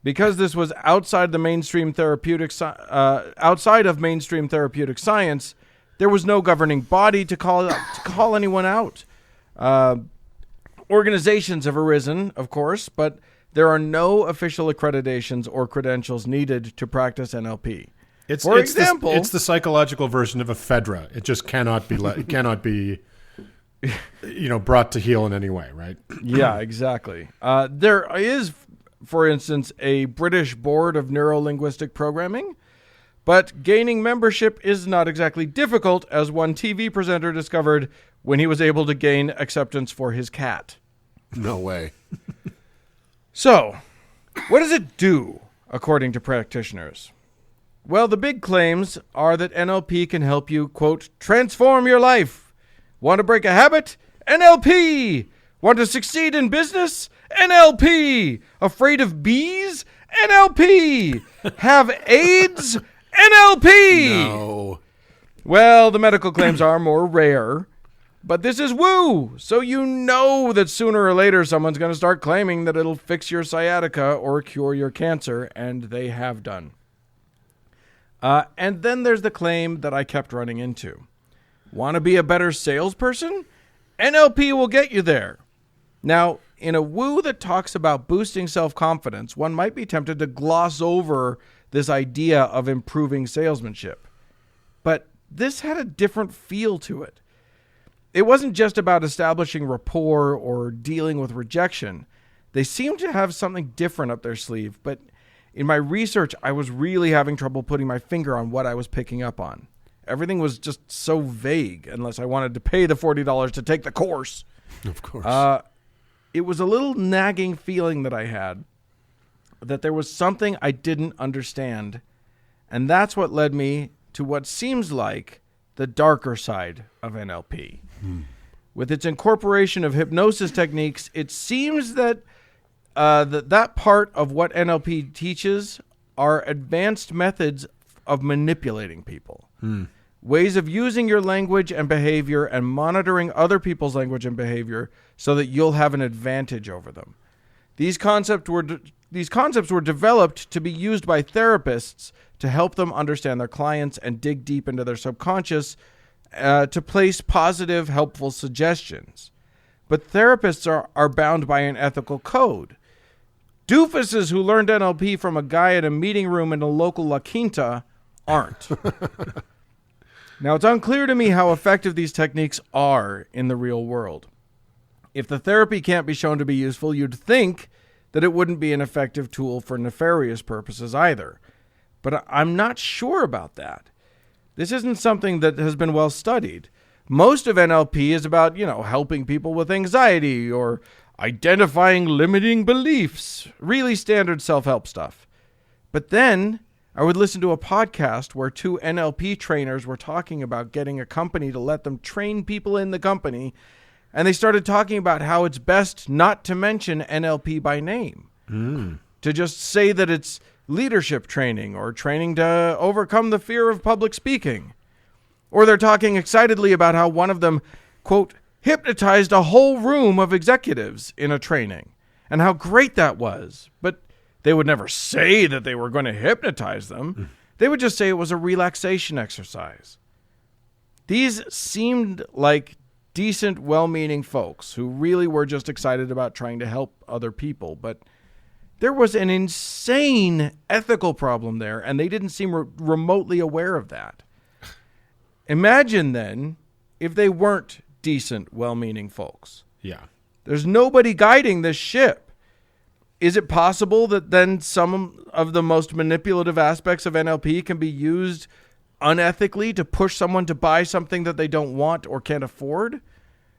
B: Because this was outside of mainstream therapeutic science, there was no governing body to call anyone out. Organizations have arisen, of course, but there are no official accreditations or credentials needed to practice NLP.
C: It's the psychological version of a FEDRA. It just cannot be brought to heel in any way, right?
B: Yeah, exactly. There is, for instance, a British Board of Neuro-Linguistic Programming, but gaining membership is not exactly difficult, as one TV presenter discovered when he was able to gain acceptance for his cat.
A: No way.
B: So, what does it do, according to practitioners? Well, the big claims are that NLP can help you, quote, transform your life. Want to break a habit? NLP. Want to succeed in business? NLP. Afraid of bees? NLP. Have AIDS? NLP.
A: No.
B: Well, the medical claims are more rare. But this is woo, so you know that sooner or later someone's going to start claiming that it'll fix your sciatica or cure your cancer, and they have done. And then there's the claim that I kept running into. Want to be a better salesperson? NLP will get you there. Now, in a woo that talks about boosting self-confidence, one might be tempted to gloss over this idea of improving salesmanship. But this had a different feel to it. It wasn't just about establishing rapport or dealing with rejection. They seemed to have something different up their sleeve, but in my research, I was really having trouble putting my finger on what I was picking up on. Everything was just so vague, unless I wanted to pay the $40 to take the course.
A: Of course.
B: It was a little nagging feeling that I had, that there was something I didn't understand, and that's what led me to what seems like the darker side of NLP. With its incorporation of hypnosis techniques, it seems that that part of what NLP teaches are advanced methods of manipulating people. Ways of using your language and behavior and monitoring other people's language and behavior so that you'll have an advantage over them. These concepts these concepts were developed to be used by therapists to help them understand their clients and dig deep into their subconscious to place positive, helpful suggestions. But therapists are bound by an ethical code. Doofuses who learned NLP from a guy at a meeting room in a local La Quinta aren't. Now, it's unclear to me how effective these techniques are in the real world. If the therapy can't be shown to be useful, you'd think that it wouldn't be an effective tool for nefarious purposes either. But I'm not sure about that. This isn't something that has been well studied. Most of NLP is about, helping people with anxiety or identifying limiting beliefs, really standard self-help stuff. But then I would listen to a podcast where 2 NLP trainers were talking about getting a company to let them train people in the company, and they started talking about how it's best not to mention NLP by name. To just say that it's leadership training or training to overcome the fear of public speaking. Or they're talking excitedly about how one of them, quote, hypnotized a whole room of executives in a training and how great that was. But they would never say that they were going to hypnotize them. They would just say it was a relaxation exercise. These seemed like decent, well-meaning folks who really were just excited about trying to help other people. But there was an insane ethical problem there, and they didn't seem remotely aware of that. Imagine, then, if they weren't decent, well-meaning folks.
C: Yeah.
B: There's nobody guiding this ship. Is it possible that then some of the most manipulative aspects of NLP can be used unethically to push someone to buy something that they don't want or can't afford?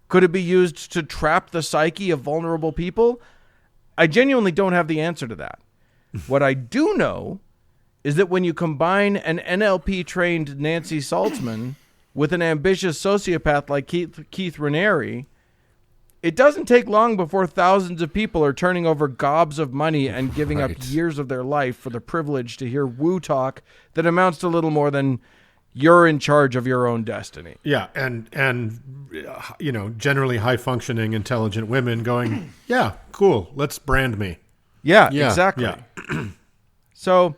B: Could it be used to trap the psyche of vulnerable people? I genuinely don't have the answer to that. What I do know is that when you combine an NLP-trained Nancy Saltzman with an ambitious sociopath like Keith Raniere, it doesn't take long before thousands of people are turning over gobs of money and giving up years of their life for the privilege to hear woo talk that amounts to little more than you're in charge of your own destiny.
C: Yeah, and generally high-functioning, intelligent women going, yeah, cool, let's brand me.
B: Yeah. Exactly.
C: Yeah.
B: So,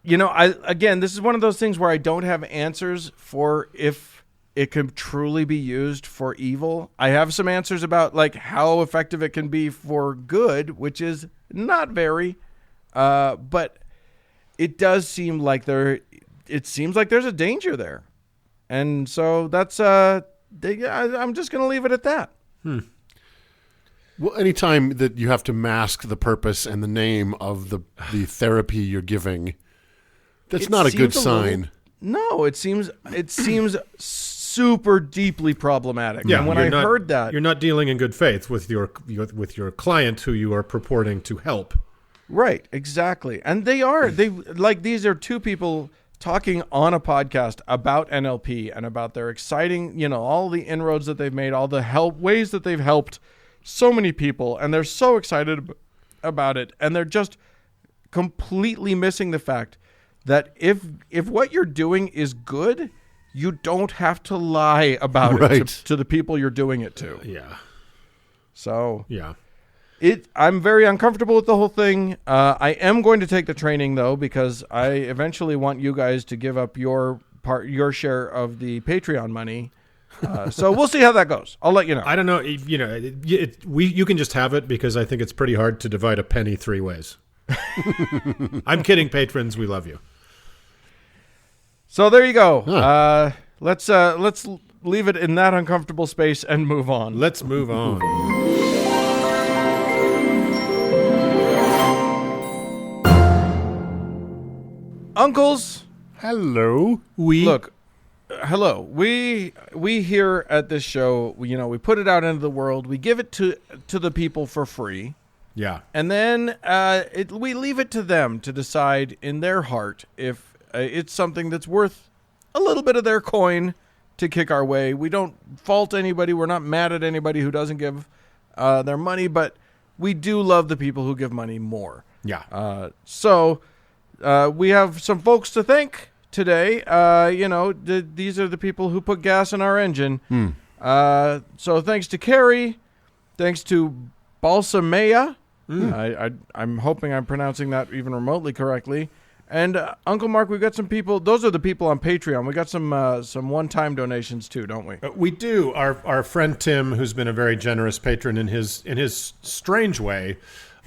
B: this is one of those things where I don't have answers for if it can truly be used for evil. I have some answers about how effective it can be for good, which is not very, but it does seem like there's a danger there. And so that's, I'm just going to leave it at that.
A: Well, anytime that you have to mask the purpose and the name of the therapy you're giving, that's not a good sign.
B: No, it seems super deeply problematic.
C: Yeah,
B: and when I heard that,
C: you're not dealing in good faith with your client who you are purporting to help.
B: Right, exactly. And these are 2 people talking on a podcast about NLP and about their exciting, all the inroads that they've made, all the ways that they've helped so many people, and they're so excited about it, and they're just completely missing the fact that if what you're doing is good, you don't have to lie about it to the people you're doing it to.
C: Yeah.
B: So
C: yeah,
B: I'm very uncomfortable with the whole thing. I am going to take the training though, because I eventually want you guys to give up your share of the Patreon money. So we'll see how that goes. I'll let you know.
C: I don't know. You can just have it because I think it's pretty hard to divide a penny 3 ways. I'm kidding, patrons. We love you.
B: So there you go. Huh. Let's leave it in that uncomfortable space and move on.
C: Let's move on.
B: Uncles.
A: Hello.
B: Hello. We here at this show, we put it out into the world. We give it to the people for free.
C: Yeah.
B: And then we leave it to them to decide in their heart if it's something that's worth a little bit of their coin to kick our way. We don't fault anybody. We're not mad at anybody who doesn't give their money, but we do love the people who give money more.
C: Yeah.
B: So we have some folks to thank today. These are the people who put gas in our engine. So thanks to Carrie. Thanks to Balsamea. I'm hoping I'm pronouncing that even remotely correctly. And Uncle Mark, we've got some people. Those are the people on Patreon. We got some one-time donations too, don't we?
C: We do. Our friend Tim, who's been a very generous patron in his strange way,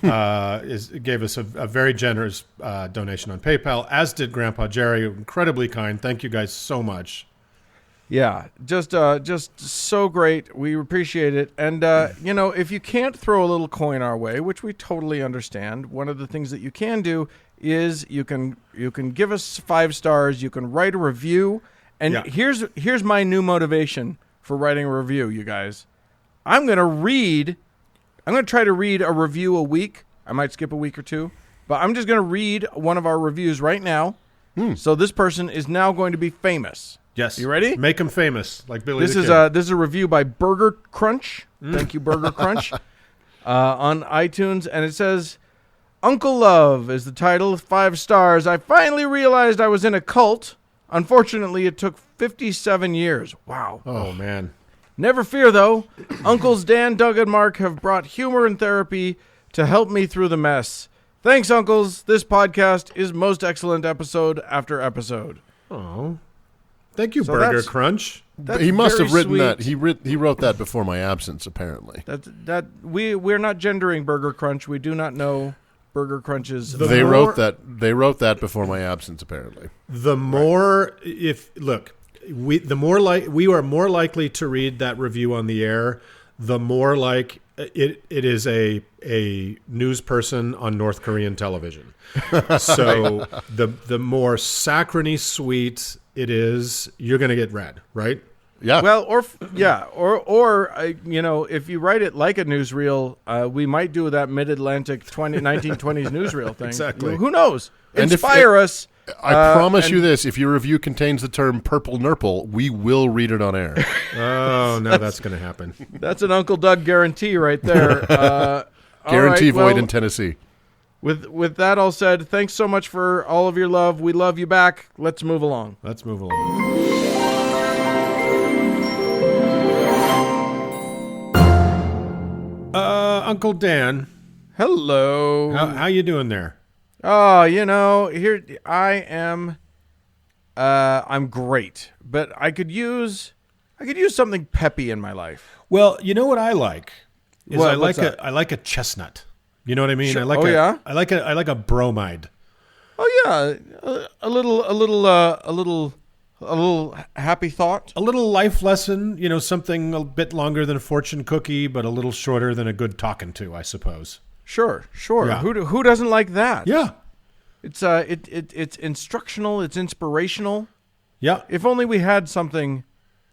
C: gave us a very generous donation on PayPal, as did Grandpa Jerry. Incredibly kind. Thank you guys so much.
B: Yeah, just so great. We appreciate it. And, if you can't throw a little coin our way, which we totally understand, one of the things that you can do is you can give us 5 stars. You can write a review. And here's my new motivation for writing a review, you guys. I'm going to try to read a review a week. I might skip a week or two. But I'm just going to read one of our reviews right now. So this person is now going to be famous.
C: Yes.
B: You ready?
C: Make them famous, like Billy
B: This
C: the
B: is
C: Kid.
B: this is a review by Burger Crunch. Thank you, Burger Crunch, on iTunes, and it says, "Uncle Love" is the title. 5 stars. I finally realized I was in a cult. Unfortunately, it took 57 years. Wow.
C: Oh man.
B: Never fear, though. Uncles Dan, Doug, and Mark have brought humor and therapy to help me through the mess. Thanks, uncles. This podcast is most excellent episode after episode.
C: Oh. Thank you,
B: So
C: Burger
B: that's-
C: Crunch.
A: He must
B: very
A: have written
B: sweet.
A: that. He wrote that before my absence, apparently.
B: We're not gendering Burger Crunch. We do not know Burger Crunch's.
C: The
A: They
C: more-
A: wrote that. They wrote that before my absence, apparently.
C: The more, we are more likely to read that review on the air, the more like it is a news person on North Korean television. So the more saccharine sweet it is, you're going to get read, right?
A: Yeah.
B: Well, or if you write it like a newsreel, we might do that mid-Atlantic 1920s newsreel thing.
C: Exactly.
B: Who knows?
A: And
B: Inspire us.
A: I promise
B: and-
A: you this: if your review contains the term "purple nurple," we will read it on air.
C: Oh, no, that's going to happen.
B: That's an Uncle Doug guarantee right there. All
A: Guarantee
B: right,
A: void
B: well,
A: in Tennessee.
B: With that all said, thanks so much for all of your love. We love you back. Let's move along.
C: Let's move along. Uncle Dan,
B: Hello.
C: how you doing there?
B: Oh, here I am. I'm great, but I could use something peppy in my life.
C: Well, you know what I like is
B: What?
C: I like
B: What's that?
C: I like a chestnut. You know what I mean?
B: Sure.
C: I like
B: Oh, yeah?
C: I like a bromide.
B: Oh yeah, a little happy thought.
C: A little life lesson, something a bit longer than a fortune cookie, but a little shorter than a good talking to, I suppose.
B: Sure.
C: Yeah.
B: Who doesn't like that?
C: Yeah.
B: It's it's instructional. It's inspirational.
C: Yeah.
B: If only we had something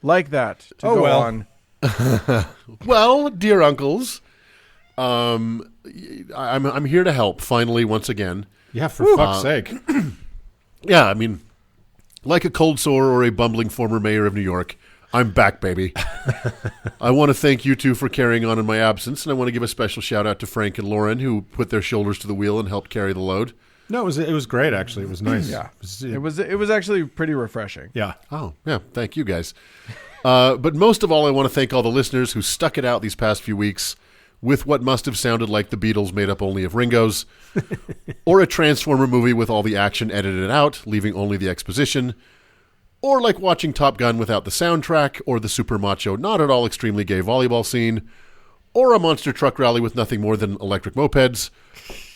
B: like that to go
C: well.
B: on.
A: Well, dear uncles, I'm here to help. Finally, once again.
C: Yeah, for fuck's sake.
A: Yeah, I mean, like a cold sore or a bumbling former mayor of New York, I'm back, baby. I want to thank you two for carrying on in my absence, and I want to give a special shout out to Frank and Lauren, who put their shoulders to the wheel and helped carry the load.
C: No, it was great, actually. It was nice.
B: Yeah, it was actually pretty refreshing.
C: Yeah.
A: Oh, yeah, thank you guys. But most of all, I want to thank all the listeners who stuck it out these past few weeks with what must have sounded like the Beatles made up only of Ringos, or a Transformer movie with all the action edited out, leaving only the exposition, or like watching Top Gun without the soundtrack, or the super macho, not at all extremely gay volleyball scene, or a monster truck rally with nothing more than electric mopeds,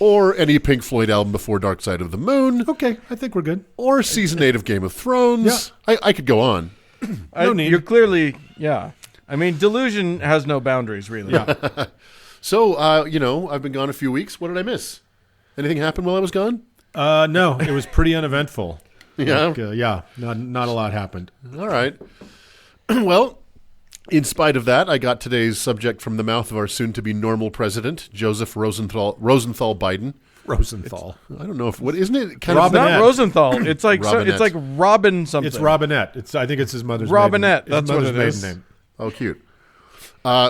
A: or any Pink Floyd album before Dark Side of the Moon,
C: Okay, I think we're good.
A: or season 8 of Game of Thrones. I could go on.
C: No need.
B: You're clearly, yeah. I mean, delusion has no boundaries, really.
C: Yeah.
A: So, I've been gone a few weeks. What did I miss? Anything happen while I was gone?
C: No, it was pretty uneventful.
A: Yeah.
C: Like, not a lot happened.
A: All right. Well, in spite of that, I got today's subject from the mouth of our soon-to-be normal president, Joseph Rosenthal Biden.
C: Rosenthal.
A: I don't know if what isn't it kind
B: It's
A: of
B: not
C: Robinette.
B: Rosenthal. It's like
A: Robinette.
B: it's like Robin something.
C: It's Robinette. I think it's his mother's
B: Robinette,
C: maiden,
B: that's what it is.
C: maiden name.
A: Oh, cute.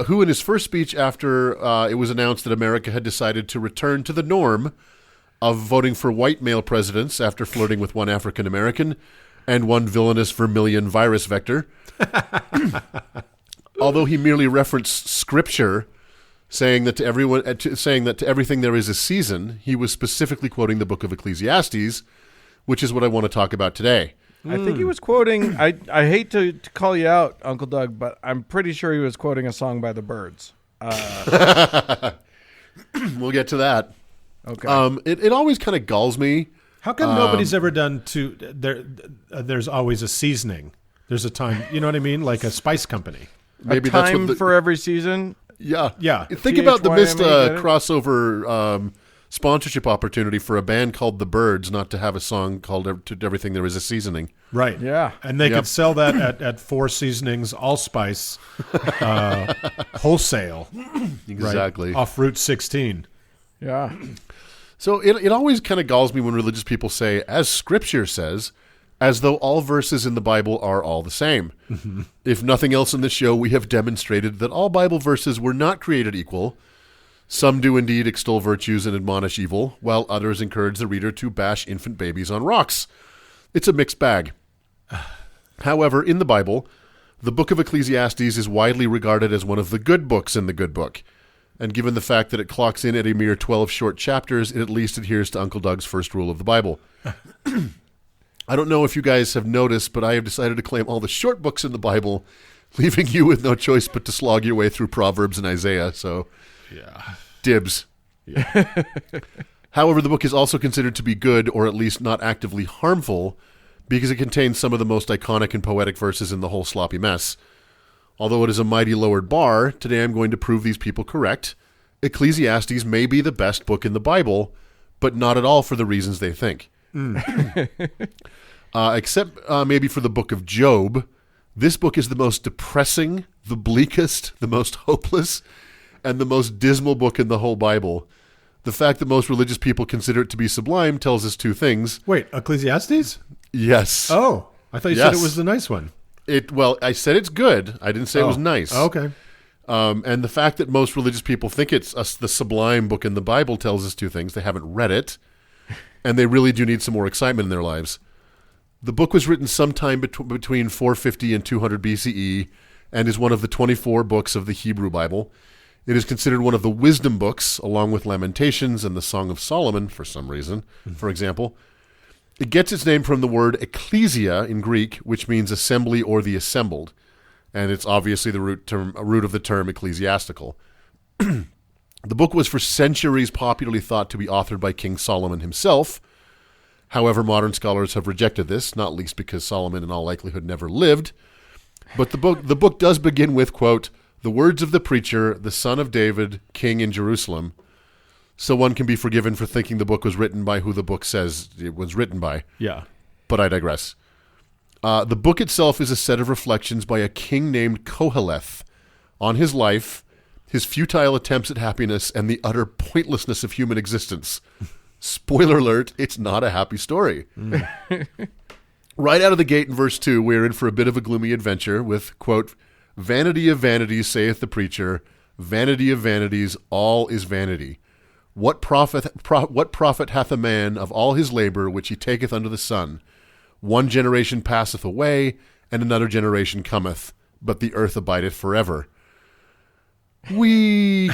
A: Who, in his first speech after it was announced that America had decided to return to the norm of voting for white male presidents after flirting with one African American and one villainous vermilion virus vector, although he merely referenced scripture, saying that to everything there is a season, he was specifically quoting the book of Ecclesiastes, which is what I want to talk about today.
B: I think he was quoting, I hate to call you out, Uncle Doug, but I'm pretty sure he was quoting a song by the Byrds.
A: We'll get to that.
B: Okay.
A: It always kind of galls me.
C: How come nobody's ever done there's always a seasoning. There's a time, you know what I mean? Like a spice company.
A: Maybe
B: a time
A: that's what
B: for every season?
A: Yeah.
C: Yeah.
A: Think about the missed
B: THYME,
A: crossover sponsorship opportunity for a band called The Byrds not to have a song called To Everything There Is a Seasoning.
C: Right.
B: Yeah.
C: And they could sell that at Four Seasonings, allspice, wholesale.
A: Exactly.
C: Right, off Route 16.
B: Yeah.
A: So it always kind of galls me when religious people say, as Scripture says, as though all verses in the Bible are all the same. Mm-hmm. If nothing else in this show, we have demonstrated that all Bible verses were not created equal. Some do indeed extol virtues and admonish evil, while others encourage the reader to bash infant babies on rocks. It's a mixed bag. However, in the Bible, the book of Ecclesiastes is widely regarded as one of the good books in the good book. And given the fact that it clocks in at a mere 12 short chapters, it at least adheres to Uncle Doug's first rule of the Bible. I don't know if you guys have noticed, but I have decided to claim all the short books in the Bible, leaving you with no choice but to slog your way through Proverbs and Isaiah, so dibs.
C: Yeah.
A: However, the book is also considered to be good, or at least not actively harmful, because it contains some of the most iconic and poetic verses in the whole sloppy mess. Although it is a mighty lowered bar, today I'm going to prove these people correct. Ecclesiastes may be the best book in the Bible, but not at all for the reasons they think. Except maybe for the book of Job. This book is the most depressing, the bleakest, the most hopeless, and the most dismal book in the whole Bible. The fact that most religious people consider it to be sublime tells us two things.
C: Wait, Ecclesiastes?
A: Yes.
C: Oh, I thought you said it was the nice one.
A: Well, I said it's good. I didn't say it was nice.
C: Okay.
A: And the fact that most religious people think it's the sublime book in the Bible tells us two things. They haven't read it, and they really do need some more excitement in their lives. The book was written sometime between 450 and 200 BCE and is one of the 24 books of the Hebrew Bible. It is considered one of the wisdom books, along with Lamentations and the Song of Solomon, for some reason, for example. It gets its name from the word ecclesia in Greek, which means assembly or the assembled, and it's obviously the root of the term ecclesiastical. The book was for centuries popularly thought to be authored by King Solomon himself. However, modern scholars have rejected this, not least because Solomon in all likelihood never lived. But the book does begin with, quote, the words of the preacher, the son of David, king in Jerusalem. So one can be forgiven for thinking the book was written by who the book says it was written by.
C: Yeah.
A: But I digress. The book itself is a set of reflections by a king named Koheleth on his life, his futile attempts at happiness, and the utter pointlessness of human existence. Spoiler alert, it's not a happy story. Right out of the gate in verse 2, we're in for a bit of a gloomy adventure with, quote, vanity of vanities, saith the preacher, vanity of vanities, all is vanity. What profit hath a man of all his labor which he taketh under the sun? One generation passeth away, and another generation cometh, but the earth abideth forever. He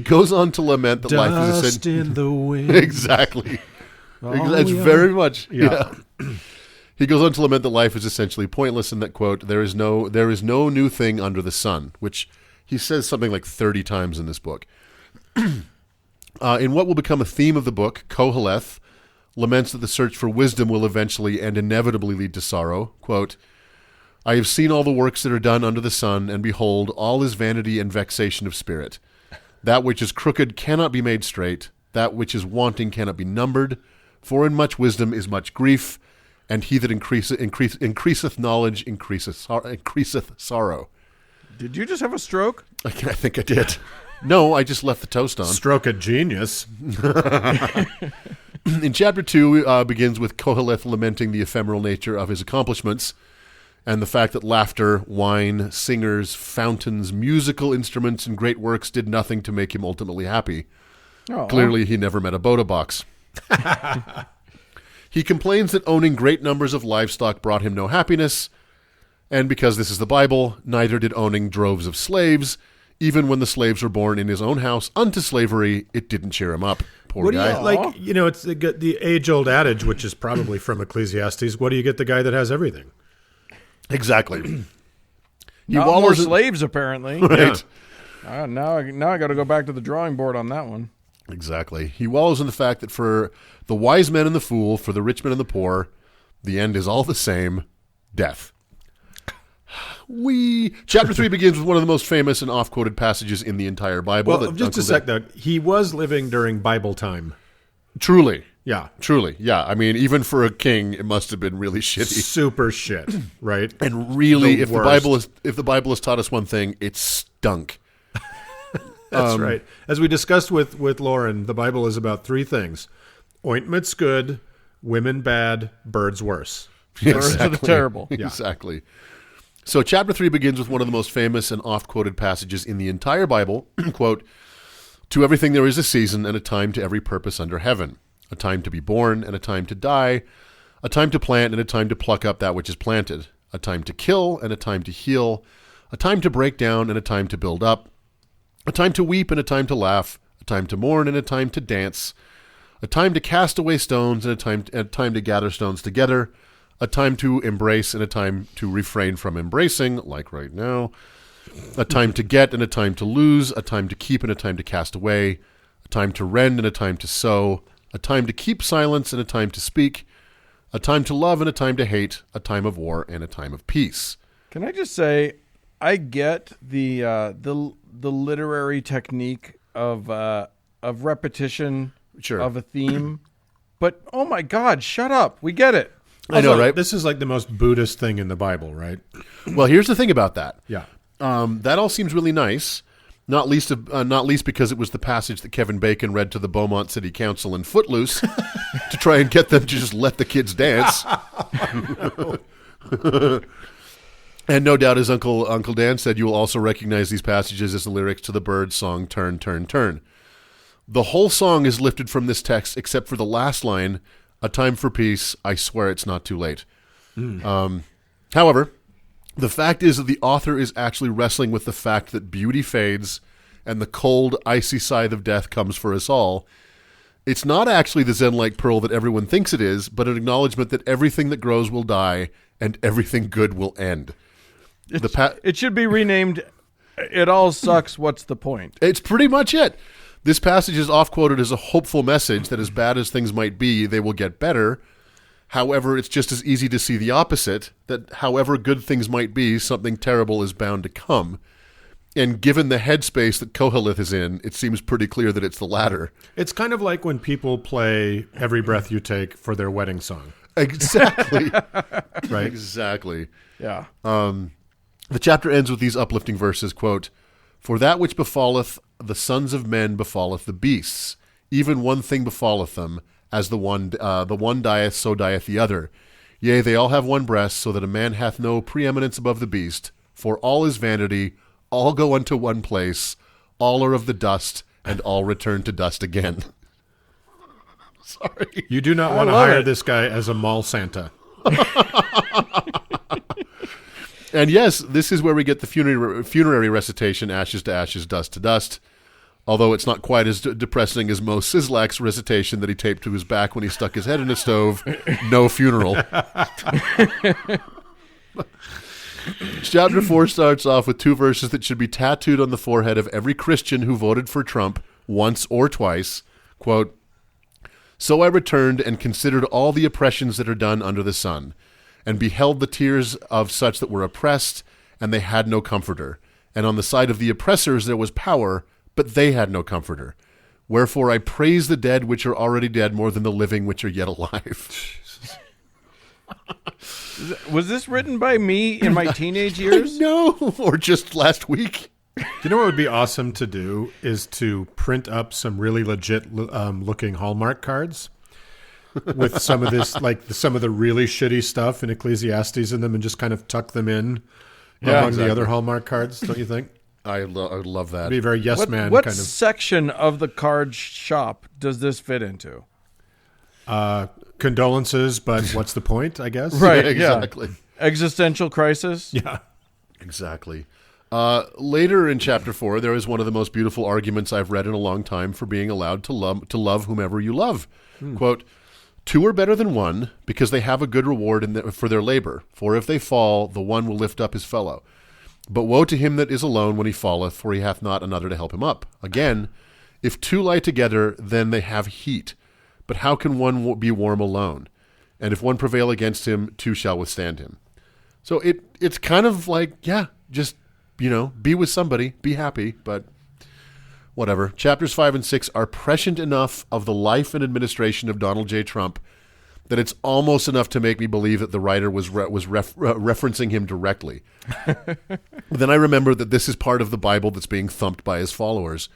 A: goes on to lament that life is
C: Dust in the wind.
A: Exactly. That's very much. Yeah. He goes on to lament that life is essentially pointless and that, quote, there is no new thing under the sun, which he says something like 30 times in this book. In what will become a theme of the book, Koheleth laments that the search for wisdom will eventually and inevitably lead to sorrow. Quote, I have seen all the works that are done under the sun, and behold, all is vanity and vexation of spirit. That which is crooked cannot be made straight. That which is wanting cannot be numbered. For in much wisdom is much grief, and he that increaseth knowledge increaseth sorrow.
B: Did you just have a stroke?
A: I think I did. No, I just left the toast on.
C: Stroke of genius.
A: In chapter 2, begins with Koheleth lamenting the ephemeral nature of his accomplishments and the fact that laughter, wine, singers, fountains, musical instruments, and great works did nothing to make him ultimately happy.
B: Oh.
A: Clearly, he never met a Boda box. He complains that owning great numbers of livestock brought him no happiness, and because this is the Bible, neither did owning droves of slaves, Even when the slaves were born in his own house unto slavery, it didn't cheer him up. Poor
C: What do
A: guy.
C: you like? You know, it's the age-old adage, which is probably from Ecclesiastes. What do you get the guy that has everything?
A: Exactly. He
B: Not more
A: wallows in-
B: slaves, apparently.
A: Right.
B: Now I got to go back to the drawing board on that one.
A: Exactly. He wallows in the fact that for the wise men and the fool, for the rich men and the poor, the end is all the same, death. Chapter 3 begins with one of the most famous and oft-quoted passages in the entire Bible.
C: Well, just a sec, though. He was living during Bible time.
A: Truly.
C: Yeah.
A: Truly. Yeah. I mean, even for a king, it must have been really shitty.
C: Super shit, right?
A: And really,
C: The
A: if
C: worst.
A: the Bible has taught us one thing, it stunk.
C: That's right. As we discussed with Lauren, the Bible is about three things. Ointment's good, women bad, birds worse.
B: Birds are the terrible.
A: Exactly. So chapter 3 begins with one of the most famous and oft-quoted passages in the entire Bible. Quote, "To everything there is a season and a time to every purpose under heaven. A time to be born and a time to die. A time to plant and a time to pluck up that which is planted. A time to kill and a time to heal. A time to break down and a time to build up. A time to weep and a time to laugh. A time to mourn and a time to dance. A time to cast away stones and a time to gather stones together. A time to embrace and a time to refrain from embracing, like right now. A time to get and a time to lose. A time to keep and a time to cast away. A time to rend and a time to sow. A time to keep silence and a time to speak. A time to love and a time to hate. A time of war and a time of peace."
B: Can I just say, I get the literary technique of repetition
A: Sure.
B: of a theme, but oh my God, shut up! We get it.
A: I know,
C: Also,
A: right?
C: This is like the most Buddhist thing in the Bible, right?
A: Well, here's the thing about that.
C: Yeah.
A: That all seems really nice, not least because it was the passage that Kevin Bacon read to the Beaumont City Council in Footloose to try and get them to just let the kids dance. And no doubt, as Uncle Dan said, you will also recognize these passages as the lyrics to the Byrds song "Turn, Turn, Turn." The whole song is lifted from this text, except for the last line, "A time for peace, I swear it's not too late." However, the fact is that the author is actually wrestling with the fact that beauty fades and the cold, icy scythe of death comes for us all. It's not actually the Zen-like pearl that everyone thinks it is, but an acknowledgement that everything that grows will die and everything good will end.
B: It should be renamed, "It all sucks, what's the point?"
A: It's pretty much it. This passage is oft-quoted as a hopeful message that as bad as things might be, they will get better. However, it's just as easy to see the opposite, that however good things might be, something terrible is bound to come. And given the headspace that Koheleth is in, it seems pretty clear that it's the latter.
C: It's kind of like when people play Every Breath You Take for their wedding song.
A: Exactly.
C: Right?
A: Exactly.
B: Yeah.
A: The chapter ends with these uplifting verses, quote, "For that which befalleth the sons of men befalleth the beasts. Even one thing befalleth them, as the one dieth, so dieth the other. Yea, they all have one breast, so that a man hath no preeminence above the beast. For all is vanity, all go unto one place, all are of the dust, and all return to dust again." Sorry.
C: You do not want to
B: love
C: hire
B: it.
C: this guy as a mall Santa.
A: And yes, this is where we get the funerary recitation, "Ashes to ashes, dust to dust." Although it's not quite as depressing as Mo Sislak's recitation that he taped to his back when he stuck his head in a stove. No funeral. Chapter 4 starts off with two verses that should be tattooed on the forehead of every Christian who voted for Trump once or twice. Quote, "So I returned and considered all the oppressions that are done under the sun, and beheld the tears of such that were oppressed, and they had no comforter. And on the side of the oppressors there was power, but they had no comforter. Wherefore I praise the dead which are already dead more than the living which are yet alive."
B: Was this written by me in my teenage years?
A: No, or just last week.
C: Do you know what would be awesome to do is to print up some really legit looking Hallmark cards with some of this, like some of the really shitty stuff in Ecclesiastes in them, and just kind of tuck them in among the other Hallmark cards, don't you think?
A: I would love that.
C: Be a very yes man
B: What
C: kind of.
B: section of the card shop does this fit into?
C: Condolences, but what's the point, I guess?
B: Right.
A: Yeah, exactly.
B: Existential crisis.
C: Yeah.
A: Exactly. Later in chapter 4, there is one of the most beautiful arguments I've read in a long time for being allowed to love whomever you love. Quote, "Two are better than one because they have a good reward for their labor. For if they fall, the one will lift up his fellow. But woe to him that is alone when he falleth, for he hath not another to help him up. Again, if two lie together, then they have heat. But how can one be warm alone? And if one prevail against him, two shall withstand him." So it's kind of like, yeah, just, be with somebody, be happy, but whatever. Chapters 5 and 6 are prescient enough of the life and administration of Donald J. Trump that it's almost enough to make me believe that the writer was referencing him directly. Then I remember that this is part of the Bible that's being thumped by his followers.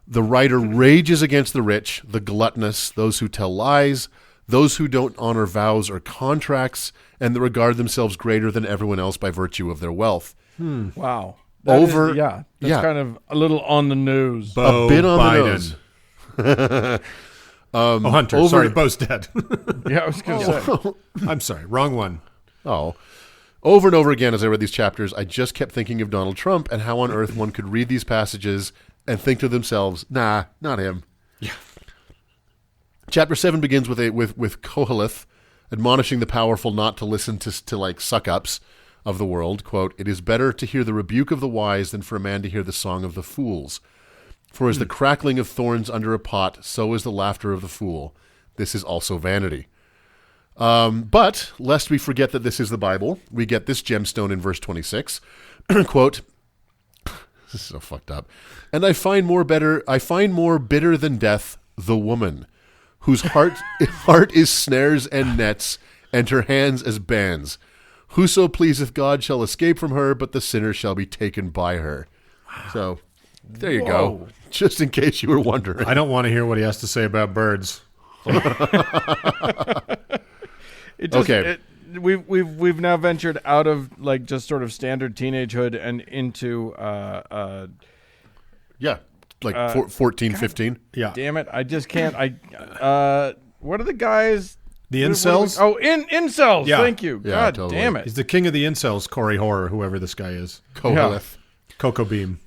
A: The writer rages against the rich, the gluttonous, those who tell lies, those who don't honor vows or contracts, and that regard themselves greater than everyone else by virtue of their wealth.
B: Wow.
A: That's
B: kind of a little on the nose.
C: Bo
A: a bit on
C: Biden.
A: the nose.
C: Hunter. Sorry, Bo's dead.
B: Yeah, I was going to say.
C: I'm sorry, wrong one.
A: Over and over again as I read these chapters, I just kept thinking of Donald Trump and how on earth one could read these passages and think to themselves, nah, not him.
C: Yeah.
A: Chapter 7 begins with Koheleth admonishing the powerful not to listen to like suck-ups of the world. Quote, "It is better to hear the rebuke of the wise than for a man to hear the song of the fools. For as the crackling of thorns under a pot, so is the laughter of the fool. This is also vanity." But lest we forget that this is the Bible, we get this gemstone in verse 26. Quote, this is so fucked up. "And I find more bitter than death the woman, whose heart is snares and nets, and her hands as bands. Whoso pleaseth God shall escape from her, but the sinner shall be taken by her." So there you go. Just in case you were wondering.
C: I don't want to hear what he has to say about birds.
B: We've now ventured out of like just sort of standard teenagehood and into
A: 14, 15.
C: Yeah.
B: Damn it! I just can't. What are the guys?
C: The incels?
B: Incels.
C: Yeah.
B: Thank you.
A: Yeah,
B: God
A: totally.
B: damn it!
C: He's the king of the incels, Corey Horror, whoever this guy is.
A: Koheleth.
C: Cocoa Beam.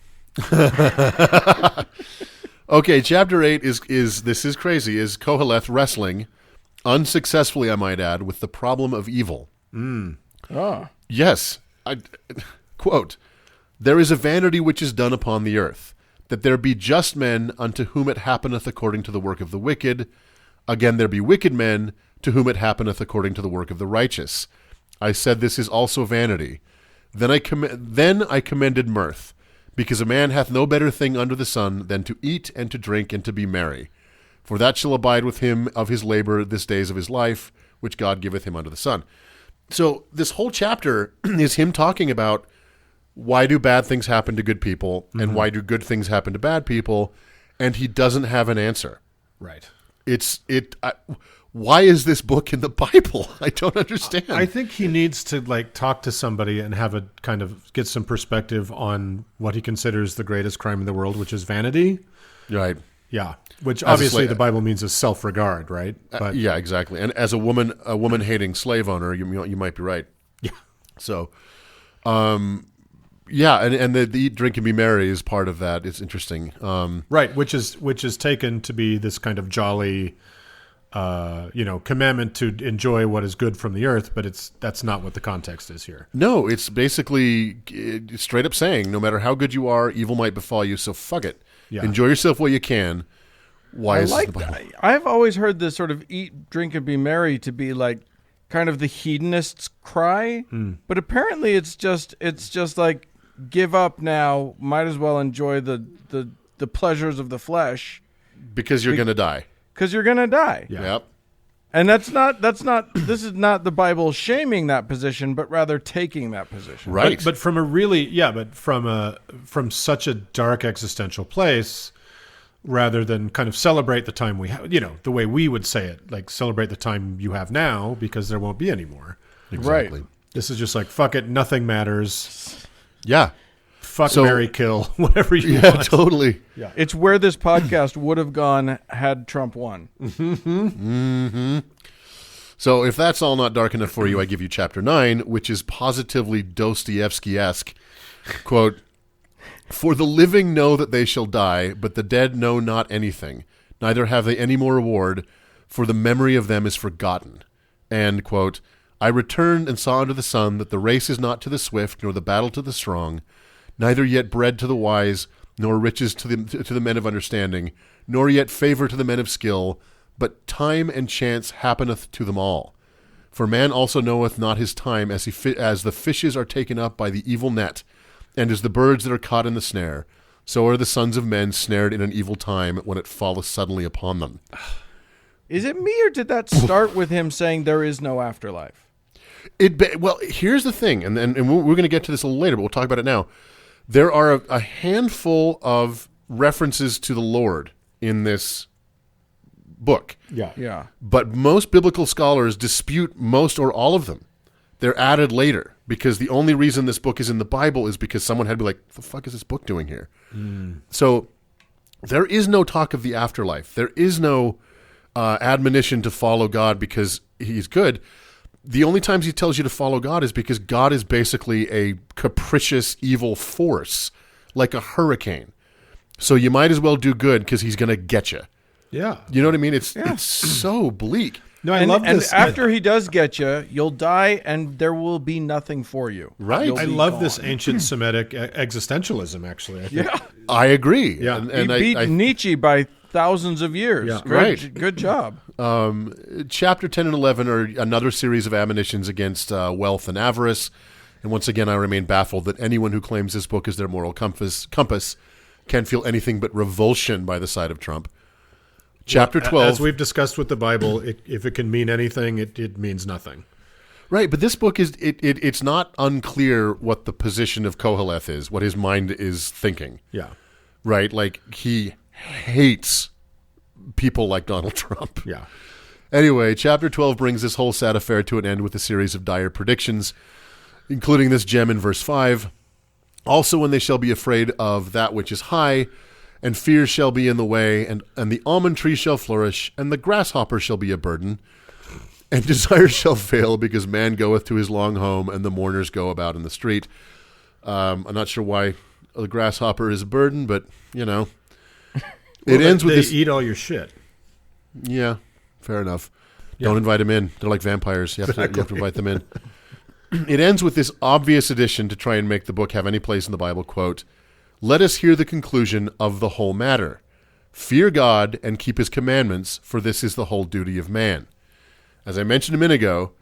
A: Okay, chapter 8 is this is crazy, is Koheleth wrestling, unsuccessfully I might add, with the problem of evil. Yes. Quote, "There is a vanity which is done upon the earth, that there be just men unto whom it happeneth according to the work of the wicked. Again, there be wicked men to whom it happeneth according to the work of the righteous. I said, this is also vanity. Then I commended mirth, because a man hath no better thing under the sun than to eat and to drink and to be merry. For that shall abide with him of his labor this days of his life, which God giveth him under the sun." So this whole chapter is him talking about why do bad things happen to good people and why do good things happen to bad people, and he doesn't have an answer.
C: Right.
A: Why is this book in the Bible? I don't understand.
C: I think he needs to talk to somebody and have a kind of get some perspective on what he considers the greatest crime in the world, which is vanity.
A: Right.
C: Yeah. Which obviously the Bible means is self-regard, right? But
A: yeah, exactly. And as a woman-hating slave owner, you might be right.
C: Yeah.
A: So, yeah, and the eat, drink, and be merry is part of that. It's interesting.
C: Right, which is taken to be this kind of jolly, commandment to enjoy what is good from the earth, but that's not what the context is here.
A: No, it's basically straight up saying, no matter how good you are, evil might befall you, so fuck it.
C: Yeah.
A: Enjoy yourself while you can. Why is this in the Bible?
B: I've always heard this sort of eat, drink, and be merry to be like kind of the hedonist's cry, but apparently it's just like give up now. Might as well enjoy the pleasures of the flesh
A: Because you're going to die.
B: Because you're going to die.
C: Yeah.
A: Yep.
B: And that's not. This is not the Bible shaming that position, but rather taking that position.
A: Right.
C: But from from such a dark existential place, rather than kind of celebrate the time we have, the way we would say it, like celebrate the time you have now because there won't be any more.
A: Exactly.
B: Right.
C: This is just like, fuck it, nothing matters.
A: Yeah.
C: Fuck, marry, kill, whatever you want.
A: Yeah, totally.
C: Yeah.
B: It's where this podcast would have gone had Trump won.
A: So if that's all not dark enough for you, I give you chapter 9, which is positively Dostoevsky-esque. Quote, For the living know that they shall die, but the dead know not anything. Neither have they any more reward, for the memory of them is forgotten. And, quote, I returned and saw under the sun that the race is not to the swift, nor the battle to the strong, neither yet bread to the wise, nor riches to the men of understanding, nor yet favor to the men of skill, but time and chance happeneth to them all. For man also knoweth not his time, as the fishes are taken up by the evil net, and as the birds that are caught in the snare. So are the sons of men snared in an evil time, when it falleth suddenly upon them.
B: Is it me, or did that start with him saying there is no afterlife?
A: Well, here's the thing, and we're going to get to this a little later, but we'll talk about it now. There are a handful of references to the Lord in this book.
B: Yeah.
A: But most biblical scholars dispute most or all of them. They're added later, because the only reason this book is in the Bible is because someone had to be like, what the fuck is this book doing here? So there is no talk of the afterlife. There is no admonition to follow God because he's good. The only times he tells you to follow God is because God is basically a capricious, evil force, like a hurricane. So you might as well do good because he's going to get you.
C: Yeah.
A: You know what I mean? It's so bleak.
C: No, I love this.
B: And after he does get you, you'll die, and there will be nothing for you.
A: Right.
C: I love this ancient Semitic existentialism, actually. I think.
B: Yeah.
A: I agree.
C: Yeah.
A: And
B: He beat
A: I
B: Nietzsche by thousands of years.
C: Yeah.
A: Right.
B: Good job.
A: Chapter 10 and 11 are another series of admonitions against wealth and avarice. And once again, I remain baffled that anyone who claims this book is their moral compass can feel anything but revulsion by the side of Trump. Chapter 12.
C: As we've discussed with the Bible, if it can mean anything, it means nothing.
A: Right, but this book is it's not unclear what the position of Koheleth is, what his mind is thinking.
C: Yeah.
A: Right? Like, he hates people like Donald Trump.
C: Yeah.
A: Anyway, chapter 12 brings this whole sad affair to an end with a series of dire predictions, including this gem in verse 5. Also, when they shall be afraid of that which is high, and fear shall be in the way, and the almond tree shall flourish, and the grasshopper shall be a burden, and desire shall fail, because man goeth to his long home, and the mourners go about in the street. I'm not sure why the grasshopper is a burden, but, you know. It ends with this.
C: They eat all your shit.
A: Yeah, fair enough.
C: Yeah.
A: Don't invite them in. They're like vampires. You have to invite them in. It ends with this obvious addition to try and make the book have any place in the Bible, quote, let us hear the conclusion of the whole matter. Fear God and keep his commandments, for this is the whole duty of man. As I mentioned a minute ago,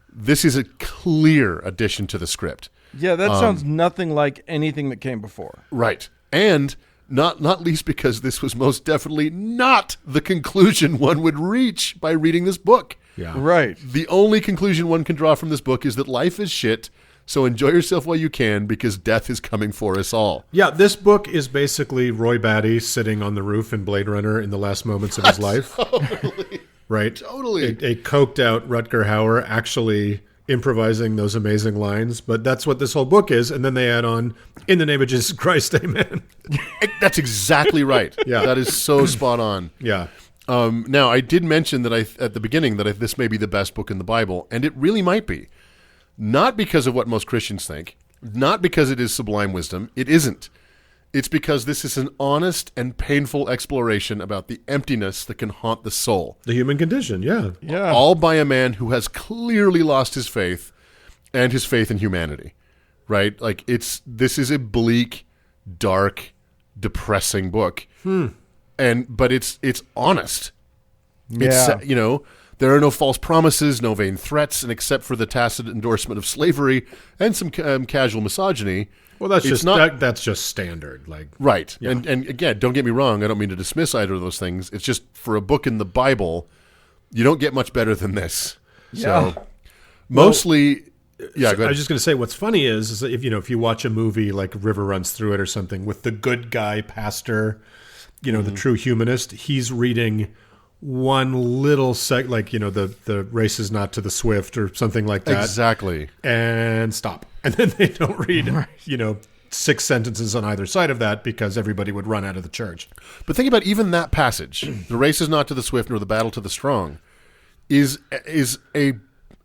A: this is a clear addition to the script.
B: Yeah, that sounds nothing like anything that came before.
A: Right. And not least because this was most definitely not the conclusion one would reach by reading this book.
C: Yeah.
B: Right.
A: The only conclusion one can draw from this book is that life is shit, so enjoy yourself while you can, because death is coming for us all.
C: Yeah, this book is basically Roy Batty sitting on the roof in Blade Runner in the last moments of his life.
A: Totally.
C: Right?
A: Totally.
C: A coked out Rutger Hauer actually improvising those amazing lines, but that's what this whole book is, and then they add on, in the name of Jesus Christ, amen.
A: That's exactly right.
C: Yeah.
A: That is so spot on.
C: Yeah.
A: Now, I did mention that at the beginning that this may be the best book in the Bible, and it really might be. Not because of what most Christians think, not because it is sublime wisdom. It isn't. It's because this is an honest and painful exploration about the emptiness that can haunt the soul.
C: The human condition, yeah.
B: Yeah.
A: All by a man who has clearly lost his faith and his faith in humanity. Right? Like, this is a bleak, dark, depressing book. But it's honest.
B: Yeah.
A: It's, there are no false promises, no vain threats, and except for the tacit endorsement of slavery and some casual misogyny.
C: Well, that's
A: it's
C: that's just standard. Like,
A: right.
C: Yeah.
A: And again, don't get me wrong. I don't mean to dismiss either of those things. It's just for a book in the Bible, you don't get much better than this.
B: Yeah.
A: So mostly, yeah.
C: So
A: Go ahead.
C: I was just going to say, what's funny is that if you watch a movie like River Runs Through It or something with the good guy pastor, the true humanist, he's reading one little the race is not to the swift or something like that.
A: Exactly.
C: And stop. And then they don't read, 6 sentences on either side of that because everybody would run out of the church.
A: But think about even that passage. The race is not to the swift nor the battle to the strong is an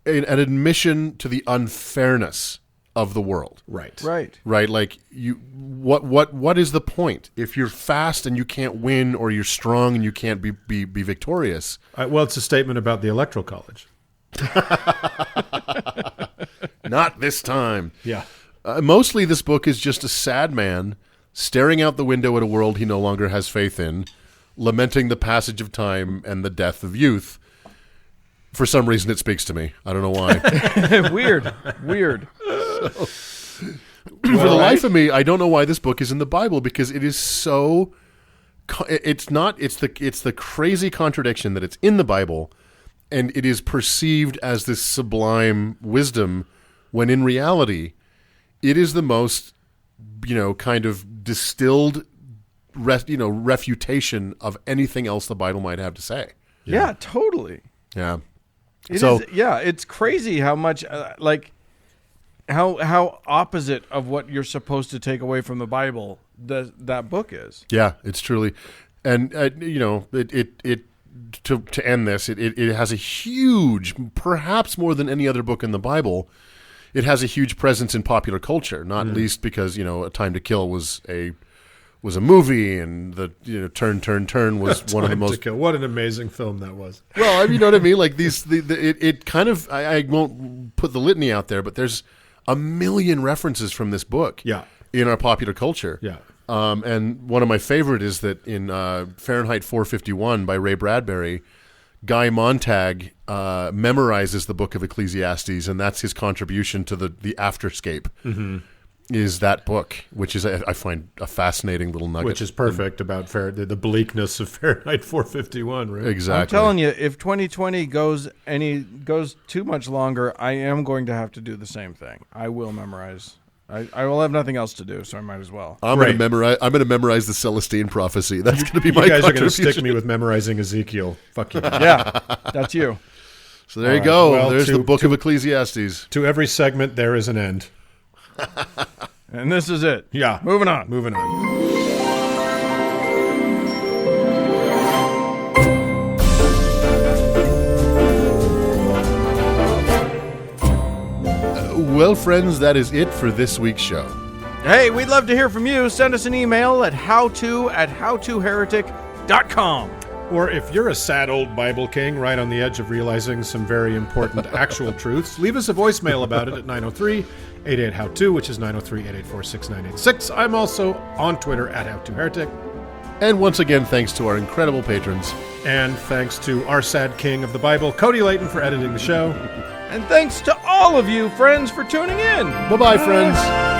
A: admission to the unfairness of the world.
C: Right.
A: Right? Like what is the point? If you're fast and you can't win, or you're strong and you can't be victorious.
C: Well, it's a statement about the Electoral College.
A: Not this time.
C: Yeah.
A: Mostly this book is just a sad man staring out the window at a world he no longer has faith in, lamenting the passage of time and the death of youth. For some reason, it speaks to me. I don't know why.
B: Weird.
A: For the life of me, I don't know why this book is in the Bible, because it is so. It's the crazy contradiction that it's in the Bible, and it is perceived as this sublime wisdom, when in reality, it is the most, kind of distilled, refutation of anything else the Bible might have to say.
B: Yeah, totally.
A: Yeah.
B: It's crazy how much how opposite of what you're supposed to take away from the Bible that book is.
A: Yeah, it's truly, and it to end this, it has a huge, perhaps more than any other book in the Bible, it has a huge presence in popular culture. Not least because A Time to Kill was a movie, and the Turn was one of the most.
C: What an amazing film that was.
A: Well, you know what I mean. Like it kind of. I won't put the litany out there, but there's a million references from this book.
C: Yeah.
A: In our popular culture.
C: Yeah.
A: And one of my favorite is that in Fahrenheit 451 by Ray Bradbury, Guy Montag memorizes the book of Ecclesiastes, and that's his contribution to the Afterscape. Mm-hmm. Is that book, which is I find a fascinating little nugget.
C: Which is perfect about the bleakness of Fahrenheit 451, right?
A: Exactly.
B: I'm telling you, if 2020 goes too much longer, I am going to have to do the same thing. I will memorize. I will have nothing else to do, so I might as well.
A: I'm going to memorize the Celestine prophecy. That's going to be my
C: You guys are going to
A: contribution.
C: stick me with memorizing Ezekiel. Fuck you.
B: Yeah, that's you.
A: So there you go.
C: Well,
A: There's the book of Ecclesiastes.
C: To every segment, there is an end.
B: And this is it.
C: Yeah.
B: Moving on.
A: Well, friends, that is it for this week's show.
B: Hey, we'd love to hear from you. Send us an email at howto@howtoheretic.com.
C: Or if you're a sad old Bible king right on the edge of realizing some very important actual truths, leave us a voicemail about it at 903-88-HOW-TO, which is 903-884-6986. I'm also on Twitter at HowToHeretic.
A: And once again, thanks to our incredible patrons.
C: And thanks to our sad king of the Bible, Cody Layton, for editing the show.
B: And thanks to all of you, friends, for tuning in.
A: Bye-bye, friends.